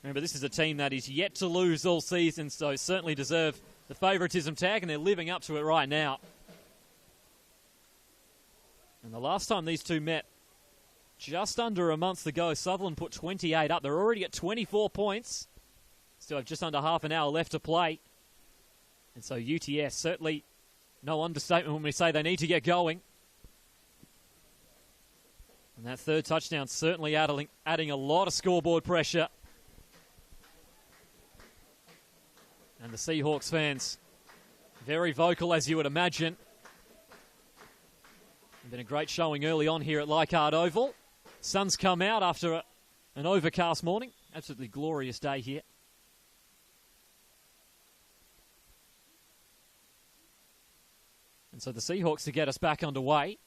Remember, this is a team that is yet to lose all season, so certainly deserve the favouritism tag, and they're living up to it right now. And the last time these two met, just under a month ago, Sutherland put 28 up. They're already at 24 points. Still have just under half an hour left to play. And so UTS, certainly no understatement when we say they need to get going. And that third touchdown certainly adding a lot of scoreboard pressure. And the Seahawks fans, very vocal as you would imagine. It's been a great showing early on here at Leichhardt Oval. Sun's come out after an overcast morning. Absolutely glorious day here. And so the Seahawks to get us back underway.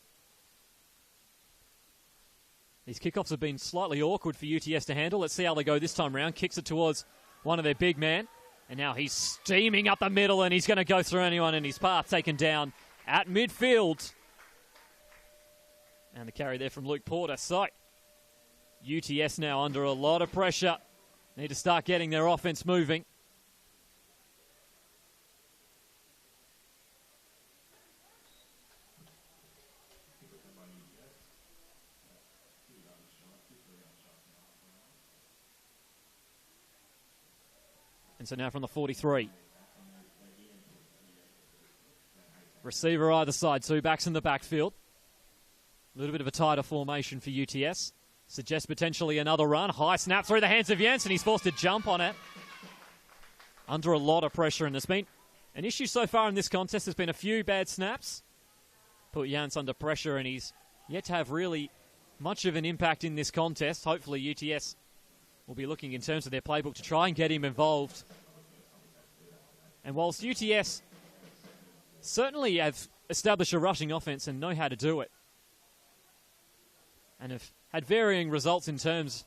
These kickoffs have been slightly awkward for UTS to handle. Let's see how they go this time round. Kicks it towards one of their big men. And now he's steaming up the middle, and he's going to go through anyone in his path. Taken down at midfield. And the carry there from Luke Porter. So UTS now under a lot of pressure. Need to start getting their offense moving. And so now from the 43. Receiver either side, 2 backs in the backfield. A little bit of a tighter formation for UTS. Suggests potentially another run. High snap through the hands of Jansen. He's forced to jump on it. Under a lot of pressure, and there's been an issue so far in this contest. There's been a few bad snaps. Put Jans under pressure, and he's yet to have really much of an impact in this contest. Hopefully UTS will be looking in terms of their playbook to try and get him involved. And whilst UTS certainly have established a rushing offense and know how to do it, and have had varying results in terms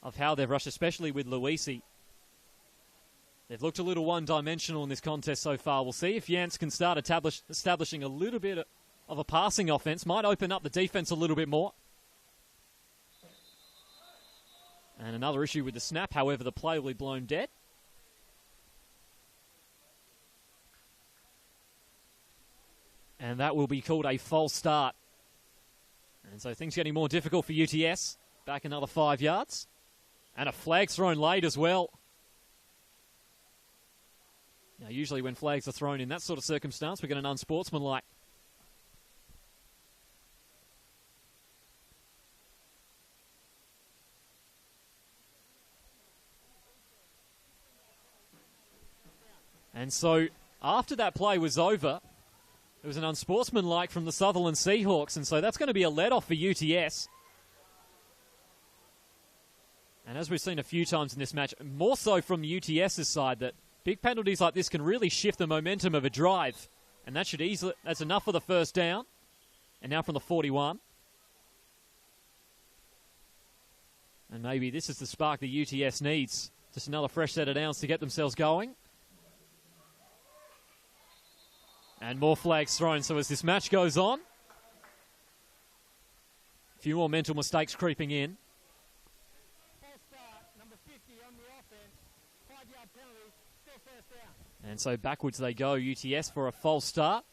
of how they've rushed, especially with Luisi, they've looked a little one-dimensional in this contest so far. We'll see if Jans can start establishing a little bit of a passing offense. Might open up the defense a little bit more. And another issue with the snap, however, the play will be blown dead. And that will be called a false start. And so things getting more difficult for UTS. Back another 5 yards. And a flag thrown late as well. Now, usually when flags are thrown in that sort of circumstance, we get an unsportsmanlike. And so, after that play was over, It was an unsportsmanlike from the Sutherland Seahawks, and so that's going to be a let-off for UTS. And as we've seen a few times in this match, more so from UTS's side, that big penalties like this can really shift the momentum of a drive. And that should easily, that's enough for the first down. And now from the 41. And maybe this is the spark that UTS needs. Just another fresh set of downs to get themselves going. And more flags thrown. So as this match goes on, a few more mental mistakes creeping in. False start, number 50 on the offense. 5-yard penalty, still first down. And so backwards they go, UTS, for a false start.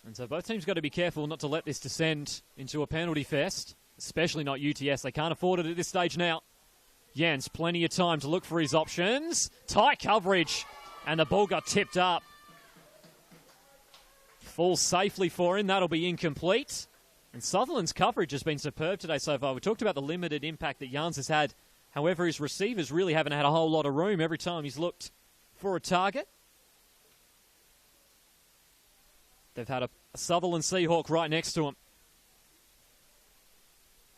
And so both teams got to be careful not to let this descend into a penalty fest, especially not UTS. They can't afford it at this stage now. Jens, plenty of time to look for his options. Tight coverage, and the ball got tipped up. Falls safely for him. That'll be incomplete. And Sutherland's coverage has been superb today so far. We talked about the limited impact that Jans has had. However, his receivers really haven't had a whole lot of room every time he's looked for a target. They've had a Sutherland Seahawk right next to him.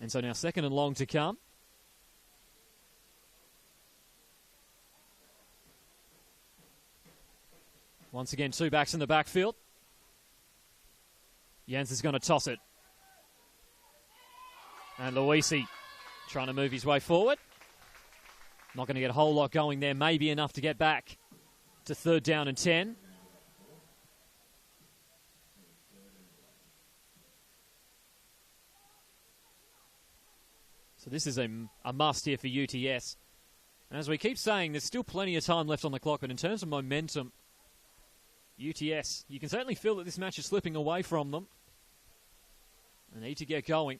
And so now 2nd and long to come. Once again, 2 backs in the backfield. Jens is going to toss it. And Luisi trying to move his way forward. Not going to get a whole lot going there. Maybe enough to get back to 3rd down and 10. So this is a must here for UTS. And as we keep saying, there's still plenty of time left on the clock, but in terms of momentum, UTS, you can certainly feel that this match is slipping away from them. They need to get going.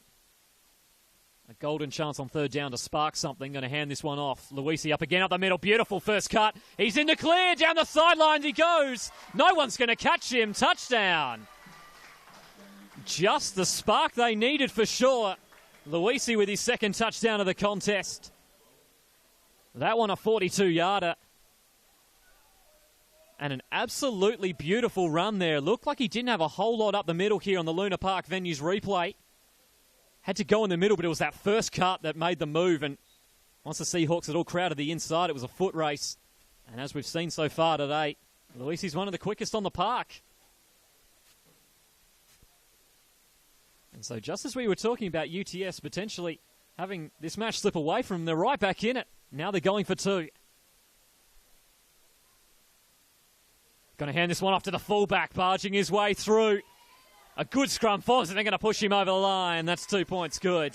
A golden chance on 3rd down to spark something. Going to hand this one off. Luisi up again up the middle. Beautiful first cut. He's in the clear. Down the sidelines he goes. No one's going to catch him. Touchdown. Just the spark they needed for sure. Luisi with his 2nd touchdown of the contest. That one a 42-yarder. And an absolutely beautiful run there. Looked like he didn't have a whole lot up the middle here on the Luna Park venue's replay. Had to go in the middle, but it was that first cut that made the move. And once the Seahawks had all crowded the inside, it was a foot race. And as we've seen so far today, Luisi's one of the quickest on the park. And so just as we were talking about UTS potentially having this match slip away from them, they're right back in it. Now they're going for 2. Going to hand this one off to the fullback, barging his way through. A good scrum force, and they're going to push him over the line. That's 2 points good.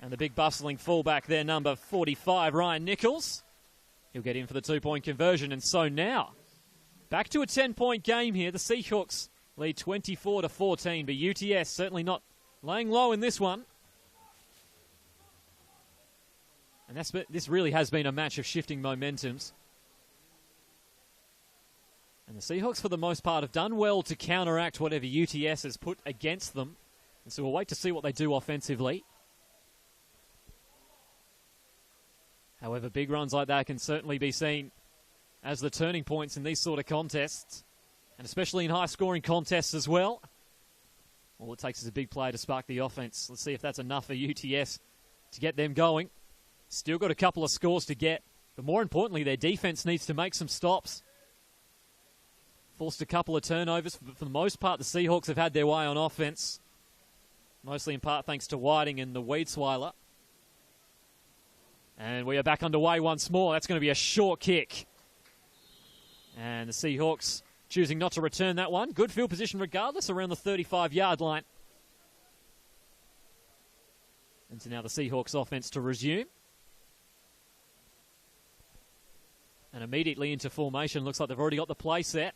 And the big bustling fullback there, number 45, Ryan Nichols. He'll get in for the 2-point conversion. And so now, back to a 10-point game here. The Seahawks lead 24-14, but UTS certainly not laying low in this one. And this really has been a match of shifting momentums. And the Seahawks, for the most part, have done well to counteract whatever UTS has put against them. And so we'll wait to see what they do offensively. However, big runs like that can certainly be seen as the turning points in these sort of contests. And especially in high-scoring contests as well. All it takes is a big play to spark the offense. Let's see if that's enough for UTS to get them going. Still got a couple of scores to get. But more importantly, their defense needs to make some stops. Forced a couple of turnovers. For the most part, the Seahawks have had their way on offense. Mostly in part thanks to Whiting and the Weedsweiler. And we are back underway once more. That's going to be a short kick. And the Seahawks choosing not to return that one. Good field position regardless, around the 35-yard line. And so now the Seahawks offense to resume. And immediately into formation. Looks like they've already got the play set.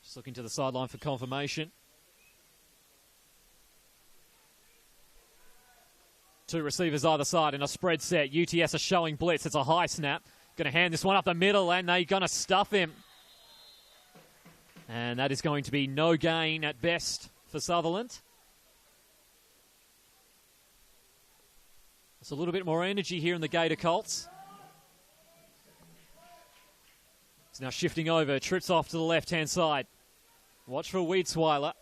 Just looking to the sideline for confirmation. 2 receivers either side in a spread set. UTS are showing blitz. It's a high snap. Going to hand this one up the middle, and they're going to stuff him. And that is going to be no gain at best for Sutherland. It's a little bit more energy here in the Gator Colts. It's now shifting over, trips off to the left-hand side. Watch for Wiedsweiler.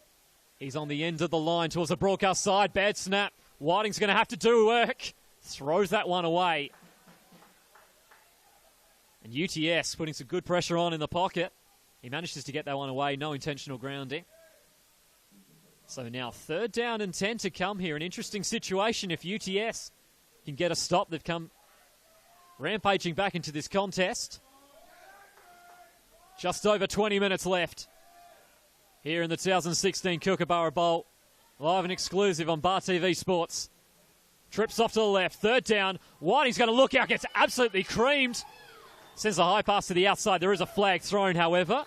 He's on the end of the line towards the broadcast side. Bad snap. Whiting's going to have to do work. Throws that one away. And UTS putting some good pressure on in the pocket. He manages to get that one away. No intentional grounding. So now 3rd down and 10 to come here. An interesting situation if UTS can get a stop. They've come rampaging back into this contest. Just over 20 minutes left here in the 2016 Kookaburra Bowl. Live and exclusive on Bar TV Sports. Trips off to the left. 3rd down. Whiting's going to look out. Gets absolutely creamed. Sends a high pass to the outside. There is a flag thrown, however.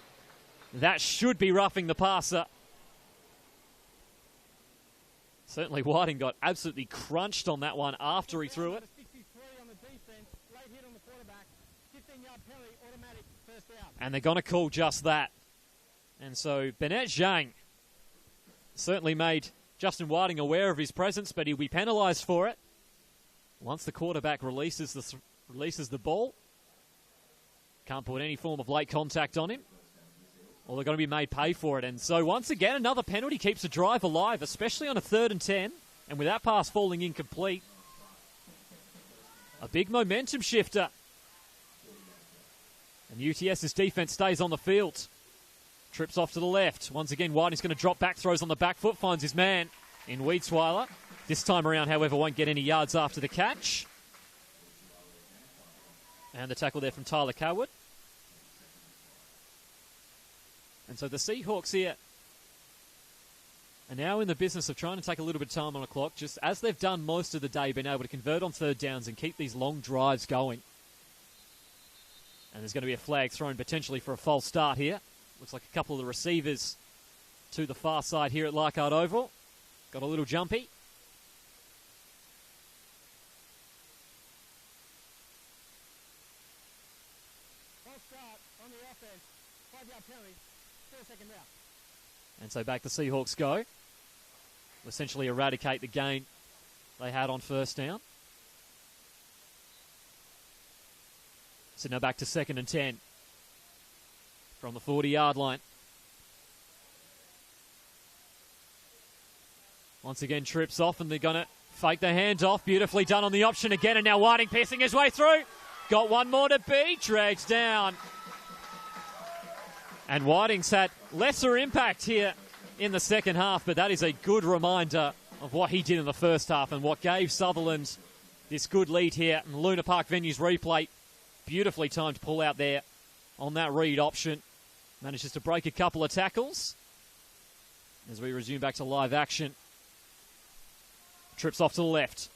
That should be roughing the passer. Certainly Whiting got absolutely crunched on that one after he threw it. 63 on the defense, late hit on the quarterback, 15-yard penalty, automatic first down. And they're going to call just that. And so Bennett Zhang certainly made Justin Whiting aware of his presence, but he'll be penalised for it. Once the quarterback releases the ball, can't put any form of late contact on him. Well, they're going to be made pay for it. And so once again, another penalty keeps the drive alive, especially on a 3rd and 10. And with that pass falling incomplete, a big momentum shifter. And UTS's defense stays on the field. Trips off to the left. Once again, Whiting's going to drop back, throws on the back foot, finds his man in Wiedsweiler. This time around, however, won't get any yards after the catch. And the tackle there from Tyler Coward. And so the Seahawks here are now in the business of trying to take a little bit of time on the clock, just as they've done most of the day, been able to convert on 3rd downs and keep these long drives going. And there's going to be a flag thrown potentially for a false start here. Looks like a couple of the receivers to the far side here at Leichhardt Oval got a little jumpy. False start on the offense, 5-yard penalty. 2nd down. And so back the Seahawks go. Essentially eradicate the gain they had on 1st down. So now back to 2nd and 10 from the 40-yard line. Once again, trips off, and they're going to fake the handoff. Beautifully done on the option again, and now Whiting piercing his way through. Got one more to beat. Drags down. And Whiting's had lesser impact here in the 2nd half, but that is a good reminder of what he did in the 1st half and what gave Sutherland this good lead here. And Luna Park Venue's replay, beautifully timed pull out there on that read option. Manages to break a couple of tackles as we resume back to live action. Trips off to the left.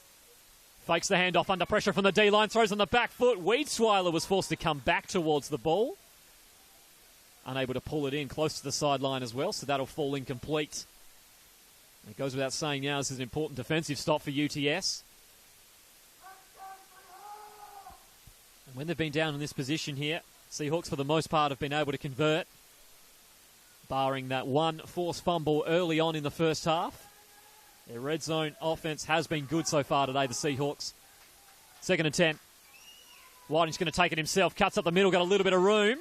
Fakes the handoff under pressure from the D-line, throws on the back foot. Wiedsweiler was forced to come back towards the ball. Unable to pull it in close to the sideline as well, so that'll fall incomplete. And it goes without saying now, this is an important defensive stop for UTS. And when they've been down in this position here, Seahawks for the most part have been able to convert, barring that one forced fumble early on in the 1st half. Their red zone offense has been good so far today, the Seahawks. 2nd and 10. Whiting's going to take it himself, cuts up the middle, got a little bit of room.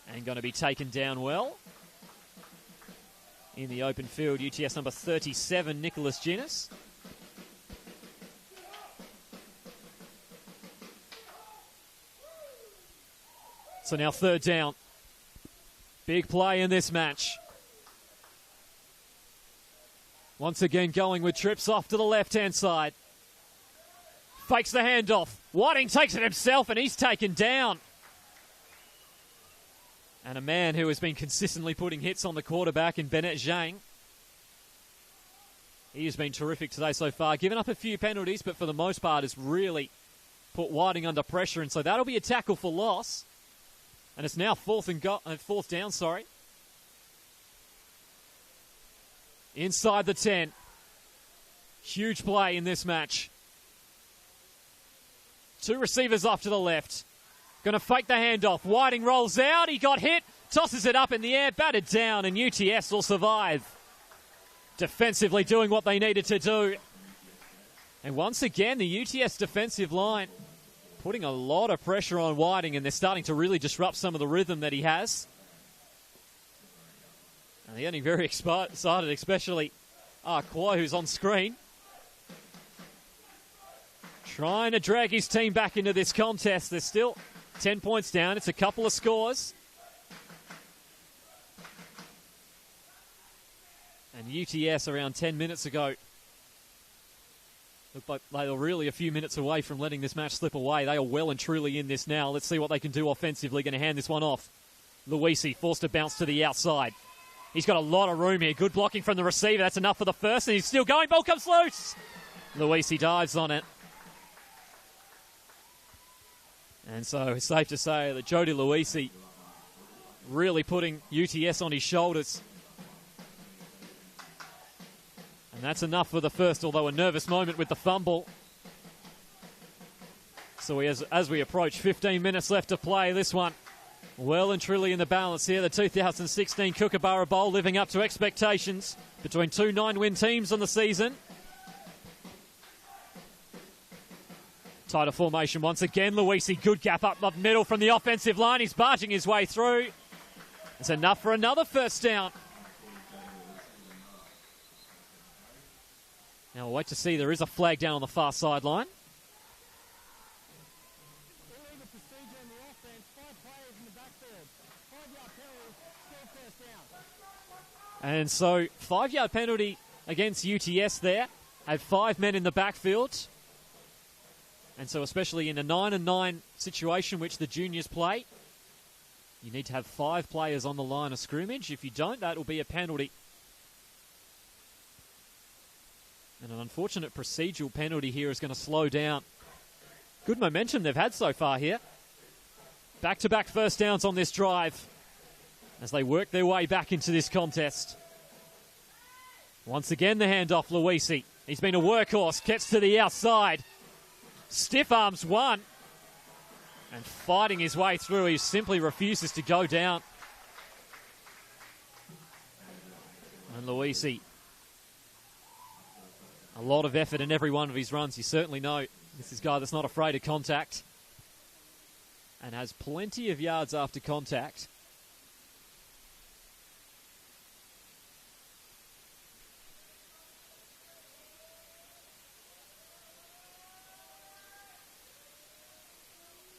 And going to be taken down well. In the open field, UTS number 37, Nicholas Ginnis. So now 3rd down. Big play in this match. Once again going with trips off to the left-hand side. Fakes the handoff. Whiting takes it himself and he's taken down. And a man who has been consistently putting hits on the quarterback in Bennett Zhang. He has been terrific today so far. Given up a few penalties, but for the most part has really put Whiting under pressure. And so that'll be a tackle for loss. And it's now 4th down. Inside the 10. Huge play in this match. 2 receivers off to the left. Going to fake the handoff. Whiting rolls out. He got hit. Tosses it up in the air. Batted down. And UTS will survive. Defensively doing what they needed to do. And once again, the UTS defensive line putting a lot of pressure on Whiting, and they're starting to really disrupt some of the rhythm that he has. And they're getting very excited, especially Kwai, who's on screen. Trying to drag his team back into this contest. They're still 10 points down. It's a couple of scores. And UTS around 10 minutes ago looked like they were really a few minutes away from letting this match slip away. They are well and truly in this now. Let's see what they can do offensively. Going to hand this one off. Luisi forced to bounce to the outside. He's got a lot of room here. Good blocking from the receiver. That's enough for the first, and he's still going. Ball comes loose. Luisi dives on it. And so it's safe to say that Jody Luisi really putting UTS on his shoulders. And that's enough for the first, although a nervous moment with the fumble. So as we approach 15 minutes left to play, this one well and truly in the balance here. The 2016 Kookaburra Bowl living up to expectations between two 9-win teams on the season. Tighter formation once again. Luisi, good gap up middle from the offensive line. He's barging his way through. It's enough for another first down. Now we'll wait to see. There is a flag down on the far sideline. Illegal procedure in the offense. 5 players in the backfield. 5-yard penalty, still first down. And so 5-yard penalty against UTS there. Had 5 men in the backfield. And so especially in a 9-9 situation which the juniors play, you need to have 5 players on the line of scrimmage. If you don't, that will be a penalty. And an unfortunate procedural penalty here is going to slow down. Good momentum they've had so far here. Back-to-back first downs on this drive as they work their way back into this contest. Once again, the handoff, Luisi. He's been a workhorse, gets to the outside. Stiff arms one. And fighting his way through, he simply refuses to go down. And Luisi, a lot of effort in every one of his runs. You certainly know this is a guy that's not afraid of contact and has plenty of yards after contact.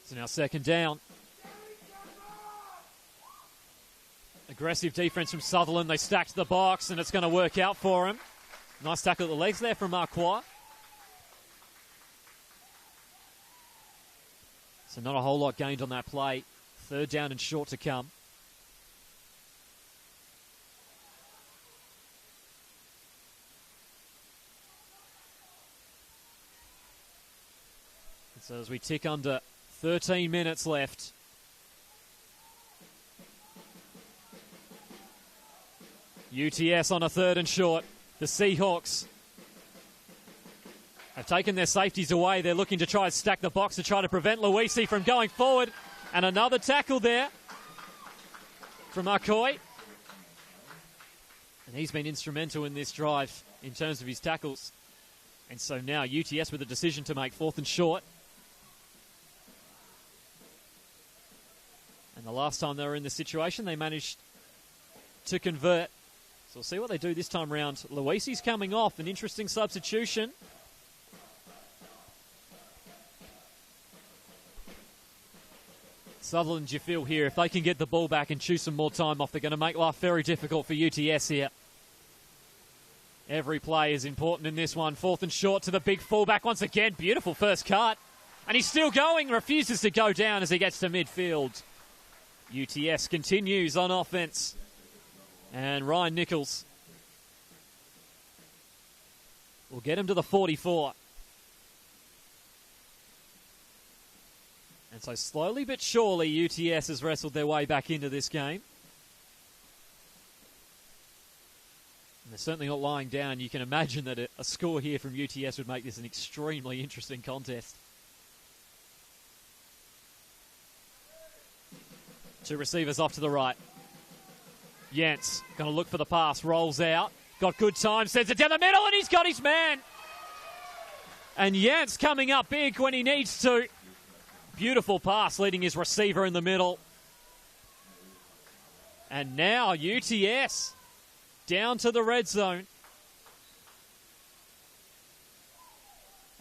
So now second down. Aggressive defense from Sutherland. They stacked the box and it's going to work out for him. Nice tackle at the legs there from Kwai. So not a whole lot gained on that play. Third down and short to come. And so as we tick under 13 minutes left. UTS on a third and short. The Seahawks have taken their safeties away. They're looking to try and stack the box to try to prevent Luisi from going forward. And another tackle there from Akoi. And he's been instrumental in this drive in terms of his tackles. And so now UTS with a decision to make, fourth and short. And the last time they were in this situation, they managed to convert. So we'll see what they do this time round. Luisi's coming off, an interesting substitution. Sutherland, you feel here, if they can get the ball back and chew some more time off, they're going to make life very difficult for UTS here. Every play is important in this one. Fourth and short to the big fullback once again. Beautiful first cut. And he's still going, refuses to go down as he gets to midfield. UTS continues on offense. And Ryan Nichols will get him to the 44. And so slowly but surely UTS has wrestled their way back into this game. And they're certainly not lying down. You can imagine that a score here from UTS would make this an extremely interesting contest. 2 receivers off to the right. Jens going to look for the pass, rolls out, got good time, sends it down the middle, and he's got his man. And Yance coming up big when he needs to. Beautiful pass leading his receiver in the middle. And now UTS down to the red zone.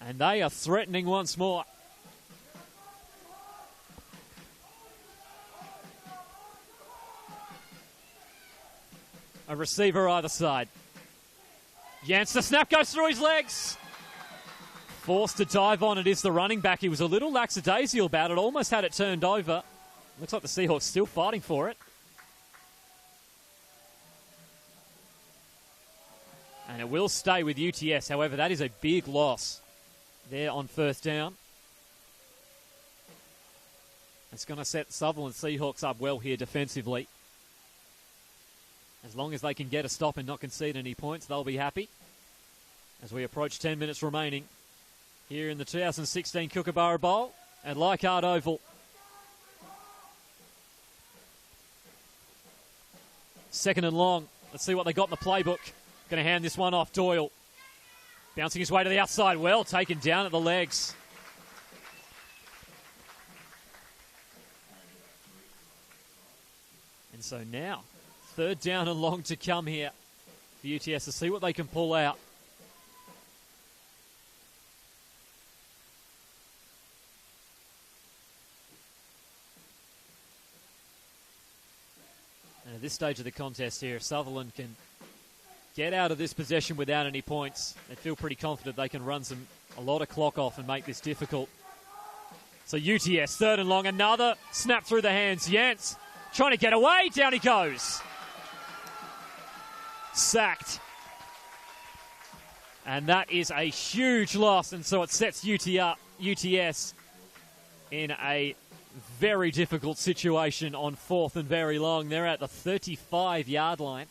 And they are threatening once more. A receiver either side. Yance, the snap goes through his legs. Forced to dive on it is the running back. He was a little lackadaisical about it, almost had it turned over. Looks like the Seahawks still fighting for it. And it will stay with UTS. However, that is a big loss there on first down. It's going to set Sutherland Seahawks up well here defensively. As long as they can get a stop and not concede any points, they'll be happy. As we approach 10 minutes remaining here in the 2016 Kookaburra Bowl at Leichhardt Oval. Second and long. Let's see what they got in the playbook. Going to hand this one off. Doyle bouncing his way to the outside. Well taken down at the legs. And so now, third down and long to come here for UTS to see what they can pull out. And at this stage of the contest here, if Sutherland can get out of this possession without any points, they feel pretty confident they can run a lot of clock off and make this difficult. So UTS, third and long, another snap through the hands. Yance trying to get away, down he goes. Sacked. And that is a huge loss, and so it sets UTS in a very difficult situation on fourth and very long. They're at the 35-yard line.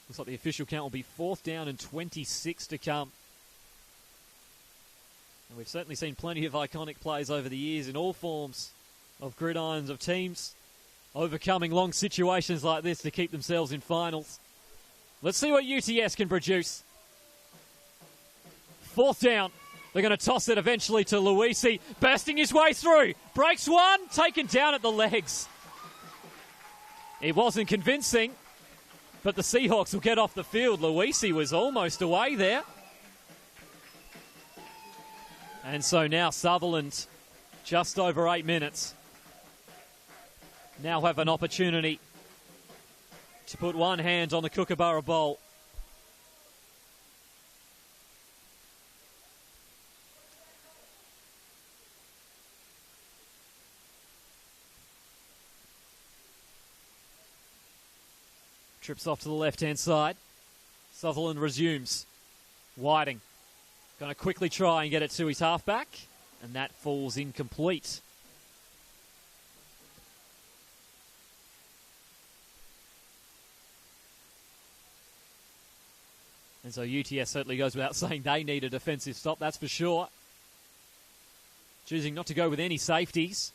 Looks like the official count will be fourth down and 26 to come. And we've certainly seen plenty of iconic plays over the years in all forms of gridirons of teams overcoming long situations like this to keep themselves in finals. Let's see what UTS can produce. Fourth down. They're going to toss it eventually to Luisi, bursting his way through. Breaks one, taken down at the legs. It wasn't convincing, but the Seahawks will get off the field. Luisi was almost away there. And so now Sutherland, just over 8 minutes, now have an opportunity to put one hand on the Kookaburra Bowl. Trips off to the left-hand side. Sutherland resumes. Whiting going to quickly try and get it to his halfback, and that falls incomplete. And so UTS certainly goes without saying they need a defensive stop, that's for sure. Choosing not to go with any safeties.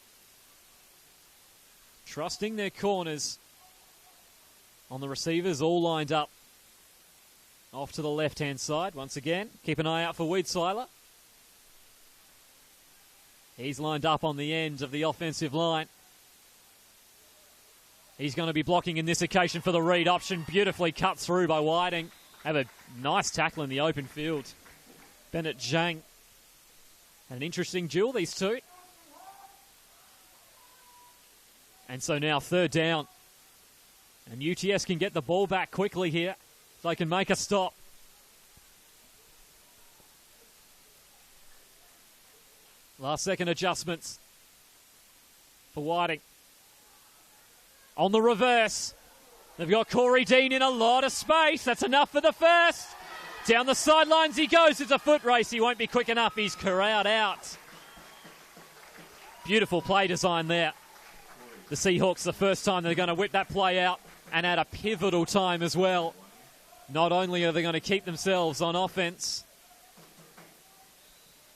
Trusting their corners on the receivers, all lined up. Off to the left-hand side once again. Keep an eye out for Wiedseiler. He's lined up on the end of the offensive line. He's going to be blocking in this occasion for the read option. Beautifully cut through by Whiting. Have a nice tackle in the open field. Bennett Zhang. An interesting duel, these two. And so now third down. And UTS can get the ball back quickly here. If they can make a stop. Last second adjustments for Whiting. On the reverse. They've got Corey Dean in a lot of space. That's enough for the first. Down the sidelines he goes. It's a foot race. He won't be quick enough. He's corralled out. Beautiful play design there. The Seahawks, the first time they're going to whip that play out, and at a pivotal time as well. Not only are they going to keep themselves on offense,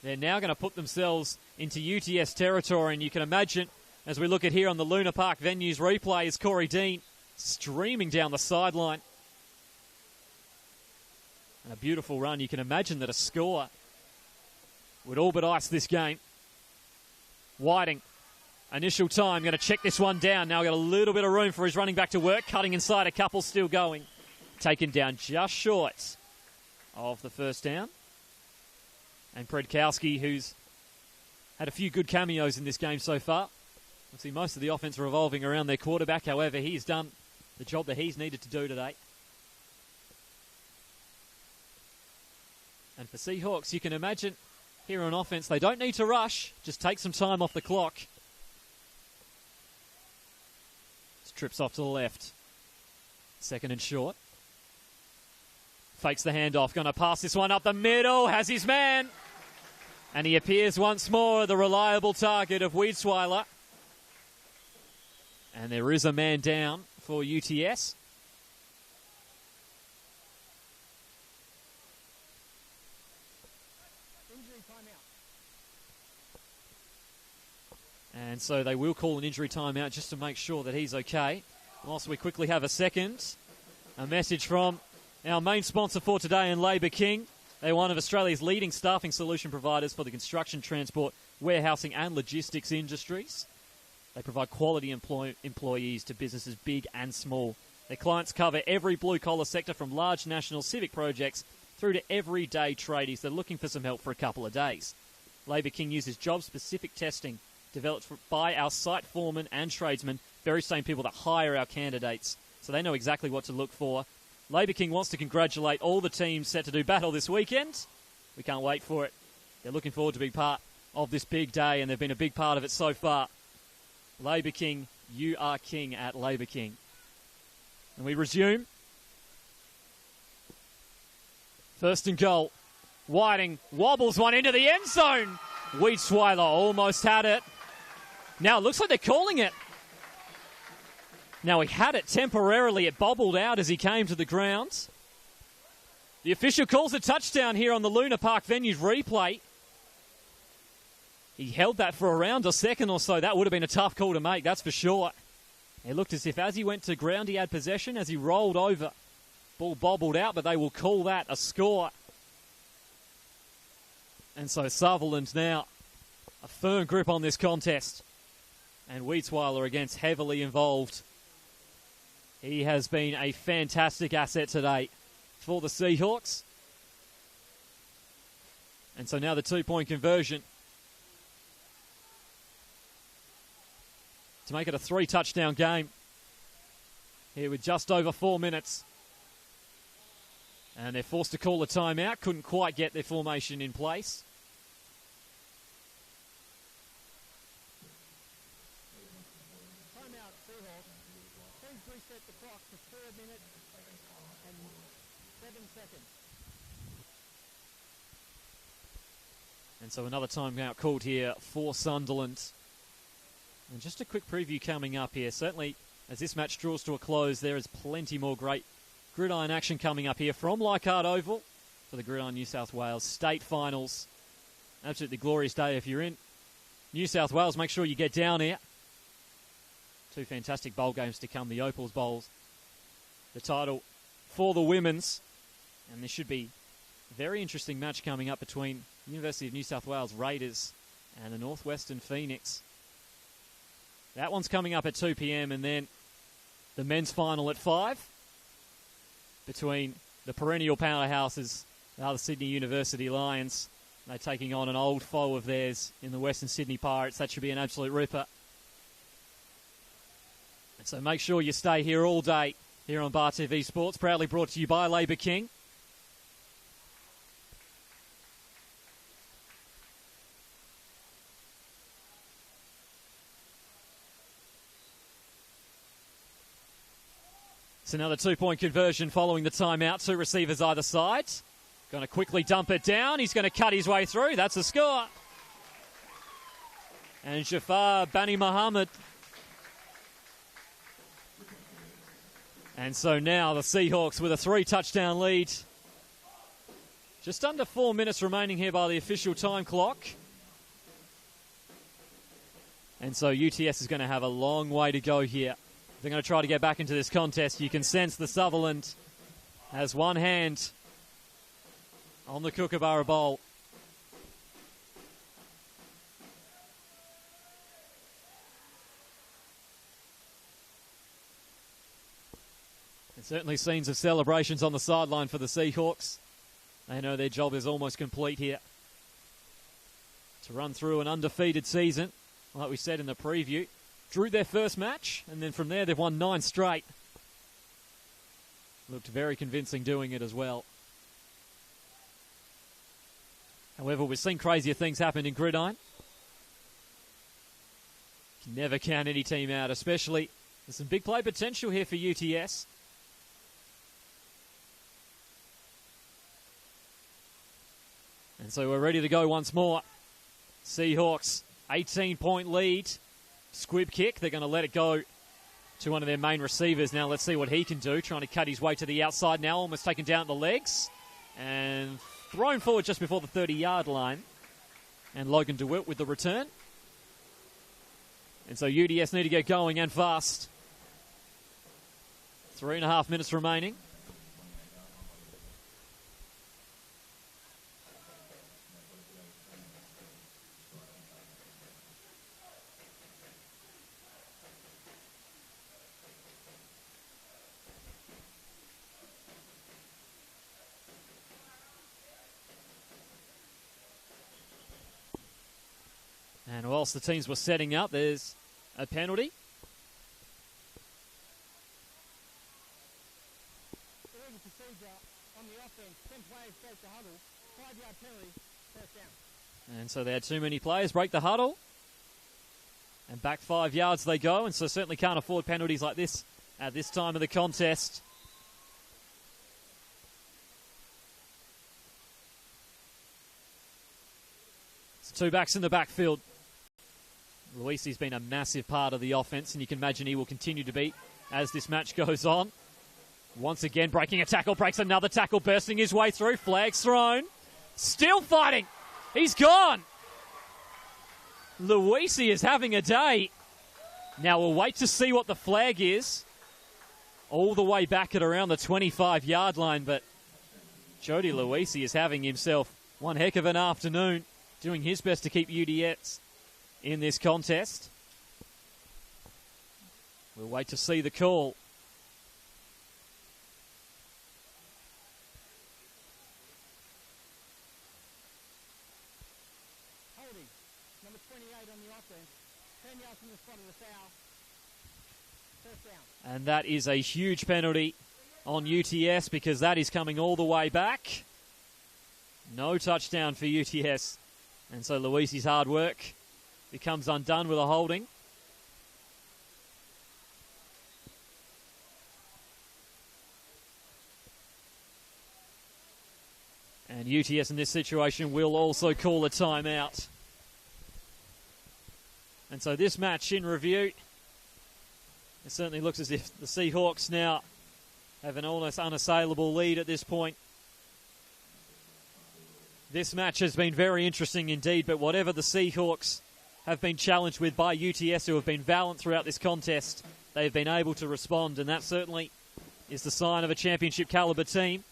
they're now going to put themselves into UTS territory, and you can imagine, as we look at here on the Luna Park venues replay, is Corey Dean streaming down the sideline. And a beautiful run. You can imagine that a score would all but ice this game. Whiting, initial time, going to check this one down. Now got a little bit of room for his running back to work. Cutting inside, a couple still going. Taken down just short of the first down. And Predkowski, who's had a few good cameos in this game so far. We'll see most of the offense revolving around their quarterback. However, he's done the job that he's needed to do today. And for Seahawks, you can imagine here on offense, they don't need to rush. Just take some time off the clock. This trips off to the left. Second and short. Fakes the handoff. Going to pass this one up the middle. Has his man. And he appears once more, the reliable target of Wiedsweiler. And there is a man down for UTS. Injury timeout. And so they will call an injury timeout just to make sure that he's okay. Whilst we quickly have a second, a message from our main sponsor for today in Labour King. They're one of Australia's leading staffing solution providers for the construction, transport, warehousing and logistics industries. They provide quality employees to businesses big and small. Their clients cover every blue-collar sector from large national civic projects through to everyday tradies that are looking for some help for a couple of days. Labour King uses job-specific testing developed by our site foremen and tradesmen, very same people that hire our candidates, so they know exactly what to look for. Labour King wants to congratulate all the teams set to do battle this weekend. We can't wait for it. They're looking forward to be part of this big day, and they've been a big part of it so far. Labour King, you are king at Labour King. And we resume. First and goal. Whiting wobbles one into the end zone. Wiedsweiler almost had it. Now it looks like they're calling it. Now he had it temporarily. It bobbled out as he came to the ground. The official calls a touchdown here on the Luna Park venue's replay. He held that for around a second or so. That would have been a tough call to make, that's for sure. It looked as if as he went to ground, he had possession. As he rolled over, ball bobbled out, but they will call that a score. And so Sutherland now a firm grip on this contest. And Wiedsweiler against heavily involved. He has been a fantastic asset today for the Seahawks. And so now the 2-point conversion to make it a 3-touchdown game here with just over 4 minutes. And they're forced to call a timeout. Couldn't quite get their formation in place. Timeout, Seahawks. Please reset the clock to 4 minutes and 7 seconds. And so another timeout called here for Sunderland. And just a quick preview coming up here. Certainly, as this match draws to a close, there is plenty more great Gridiron action coming up here from Leichhardt Oval for the Gridiron New South Wales State Finals. Absolutely glorious day if you're in New South Wales. Make sure you get down here. 2 fantastic bowl games to come, the Opals Bowls. The title for the women's. And this should be a very interesting match coming up between University of New South Wales Raiders and the Northwestern Phoenix. That one's coming up at 2 p.m. and then the men's final at 5 between the perennial powerhouses, the other Sydney University Lions. They're taking on an old foe of theirs in the Western Sydney Pirates. That should be an absolute ripper. And so make sure you stay here all day here on Bar TV Sports, proudly brought to you by Labour King. It's another 2-point conversion following the timeout. 2 receivers either side. Going to quickly dump it down. He's going to cut his way through. That's a score. And Jafar Bani Muhammad. And so now the Seahawks with a 3-touchdown lead. Just under 4 minutes remaining here by the official time clock. And so UTS is going to have a long way to go here. They're going to try to get back into this contest. You can sense the Sutherland has one hand on the Kookaburra Bowl. And certainly scenes of celebrations on the sideline for the Seahawks. They know their job is almost complete here. To run through an undefeated season, like we said in the preview. Drew their first match, and then from there they've won 9 straight. Looked very convincing doing it as well. However, we've seen crazier things happen in Gridiron. Can never count any team out, especially there's some big play potential here for UTS. And so we're ready to go once more. Seahawks, 18-point lead. Squib kick. They're going to let it go to one of their main receivers. Now let's see what he can do. Trying to cut his way to the outside now. Almost taken down at the legs. And thrown forward just before the 30-yard line. And Logan DeWitt with the return. And so UTS need to get going and fast. 3.5 minutes remaining. And whilst the teams were setting up, there's a penalty. Illegal procedure on the offense. 10 players break the huddle. 5-yard penalty. First down. And so they had too many players break the huddle. And back 5 yards they go. And so certainly can't afford penalties like this at this time of the contest. It's 2 backs in the backfield. Luisi's been a massive part of the offense, and you can imagine he will continue to be as this match goes on. Once again, breaking a tackle, breaks another tackle, bursting his way through. Flags thrown. Still fighting. He's gone. Luisi is having a day. Now we'll wait to see what the flag is. All the way back at around the 25-yard line, but Jody Luisi is having himself one heck of an afternoon, doing his best to keep UTS in this contest. We'll wait to see the call. Holding. Number 28 on the offense. 10 yards from the spot of the foul. First down. And that is a huge penalty on UTS because that is coming all the way back. No touchdown for UTS. And so Luisi's hard work becomes undone with a holding. And UTS in this situation will also call a timeout. And so this match in review, it certainly looks as if the Seahawks now have an almost unassailable lead at this point. This match has been very interesting indeed, but whatever the Seahawks have been challenged with by UTS, who have been valiant throughout this contest, they've been able to respond, and that certainly is the sign of a championship caliber team.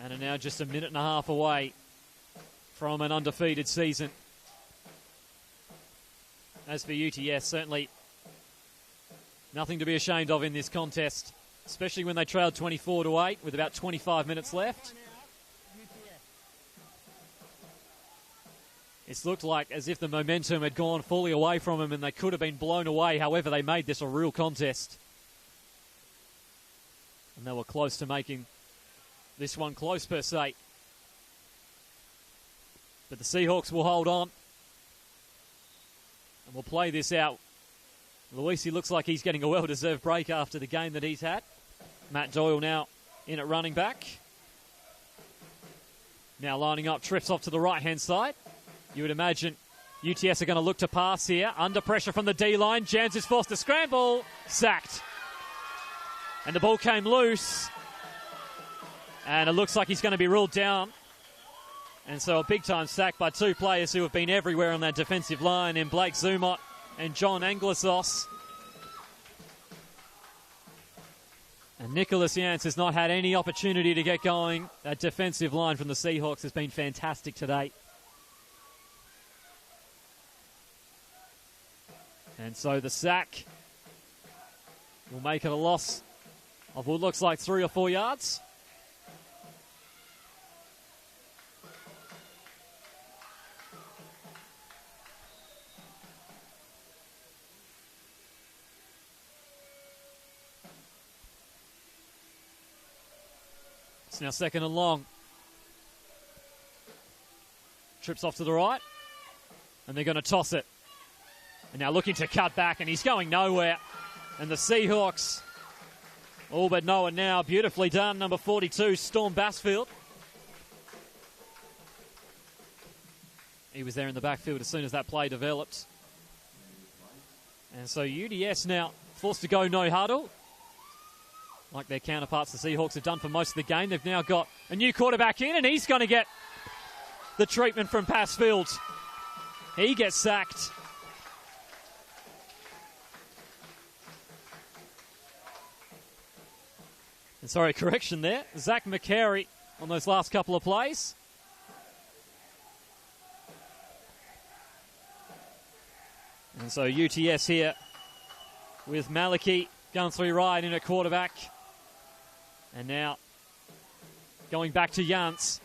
And are now just a minute and a half away from an undefeated season. As for UTS, certainly nothing to be ashamed of in this contest, especially when they trailed 24-8 with about 25 minutes left. It's looked like as if the momentum had gone fully away from them and they could have been blown away. However, they made this a real contest. And they were close to making this one close per se. But the Seahawks will hold on. And we'll play this out. Luisi looks like he's getting a well-deserved break after the game that he's had. Matt Doyle now in at running back. Now lining up, trips off to the right-hand side. You would imagine UTS are going to look to pass here. Under pressure from the D-line. Jans is forced to scramble. Sacked. And the ball came loose. And it looks like he's going to be ruled down. And so a big-time sack by 2 players who have been everywhere on that defensive line in Blake Zumot and John Anglosos. And Nicholas Yance has not had any opportunity to get going. That defensive line from the Seahawks has been fantastic today. And so the sack will make it a loss of what looks like 3 or 4 yards. It's now 2nd and long. Trips off to the right. And they're going to toss it. And now looking to cut back, and he's going nowhere. And the Seahawks all but know it now. Beautifully done, number 42, Storm Bassfield. He was there in the backfield as soon as that play developed. And so UTS now forced to go no huddle, like their counterparts the Seahawks have done for most of the game. They've now got a new quarterback in, and he's going to get the treatment from Bassfield. He gets sacked. And sorry, correction there. Zach McCary on those last couple of plays. And so UTS here with Maliki, Gunsbury right in at quarterback. And now going back to Yance.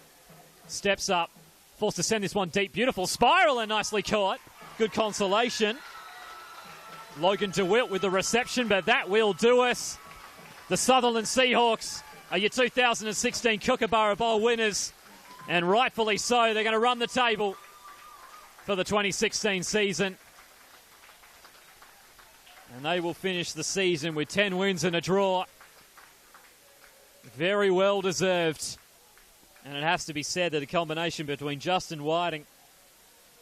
Steps up, forced to send this one deep. Beautiful spiral and nicely caught. Good consolation. Logan DeWitt with the reception, but that will do us. The Sutherland Seahawks are your 2016 Kookaburra Bowl winners, and rightfully so. They're going to run the table for the 2016 season. And they will finish the season with 10 wins and a draw. Very well deserved. And it has to be said that a combination between Justin Whiting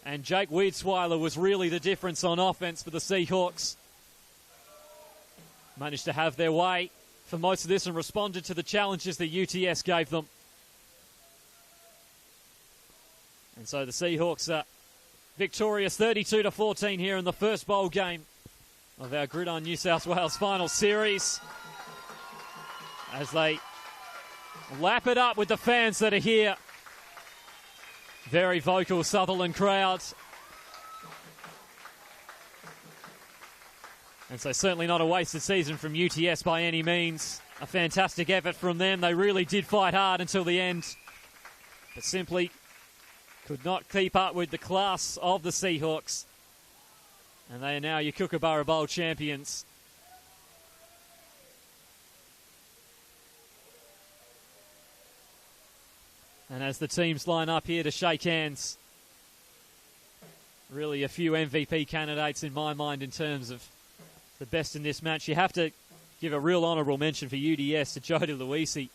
and Jake Wiedsweiler was really the difference on offense for the Seahawks. Managed to have their way for most of this and responded to the challenges that UTS gave them. And so the Seahawks are victorious 32-14 here in the first bowl game of our Gridiron New South Wales final series, as they lap it up with the fans that are here. Very vocal Sutherland crowd. And so certainly not a wasted season from UTS by any means. A fantastic effort from them. They really did fight hard until the end, but simply could not keep up with the class of the Seahawks. And they are now your Kookaburra Bowl champions. And as the teams line up here to shake hands, really a few MVP candidates in my mind in terms of the best in this match. You have to give a real honourable mention for UTS to Jody Luisi,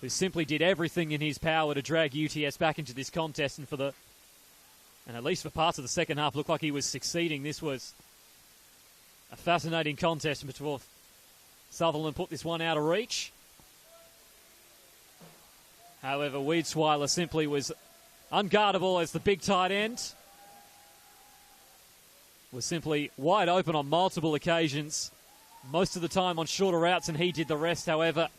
who simply did everything in his power to drag UTS back into this contest, and at least for parts of the second half, looked like he was succeeding. This was a fascinating contest before Sutherland put this one out of reach. However, Wiedsweiler simply was unguardable as the big tight end was simply wide open on multiple occasions, most of the time on shorter routes, and he did the rest. However,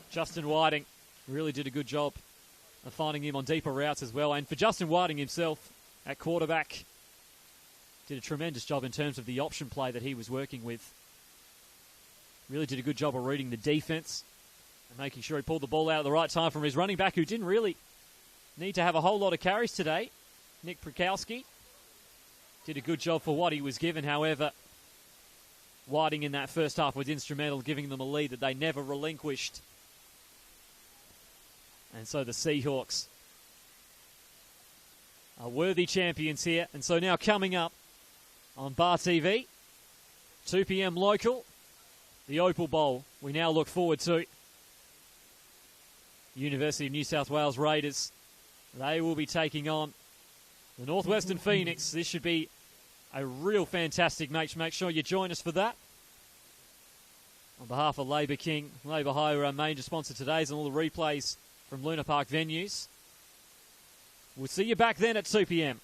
Justin Whiting really did a good job of finding him on deeper routes as well. And for Justin Whiting himself at quarterback, did a tremendous job in terms of the option play that he was working with. Really did a good job of reading the defense and making sure he pulled the ball out at the right time from his running back, who didn't really need to have a whole lot of carries today. Nick Prokowski did a good job for what he was given. However, Whiting in that first half was instrumental, giving them a lead that they never relinquished. And so the Seahawks are worthy champions here. And so now coming up on Bar TV, 2 p.m. local, the Opal Bowl. We now look forward to University of New South Wales Raiders. They will be taking on the Northwestern Phoenix. This should be a real fantastic match. Make sure you join us for that. On behalf of Labour King, Labour High, our major sponsor today, and all the replays from Luna Park venues. We'll see you back then at 2 p.m.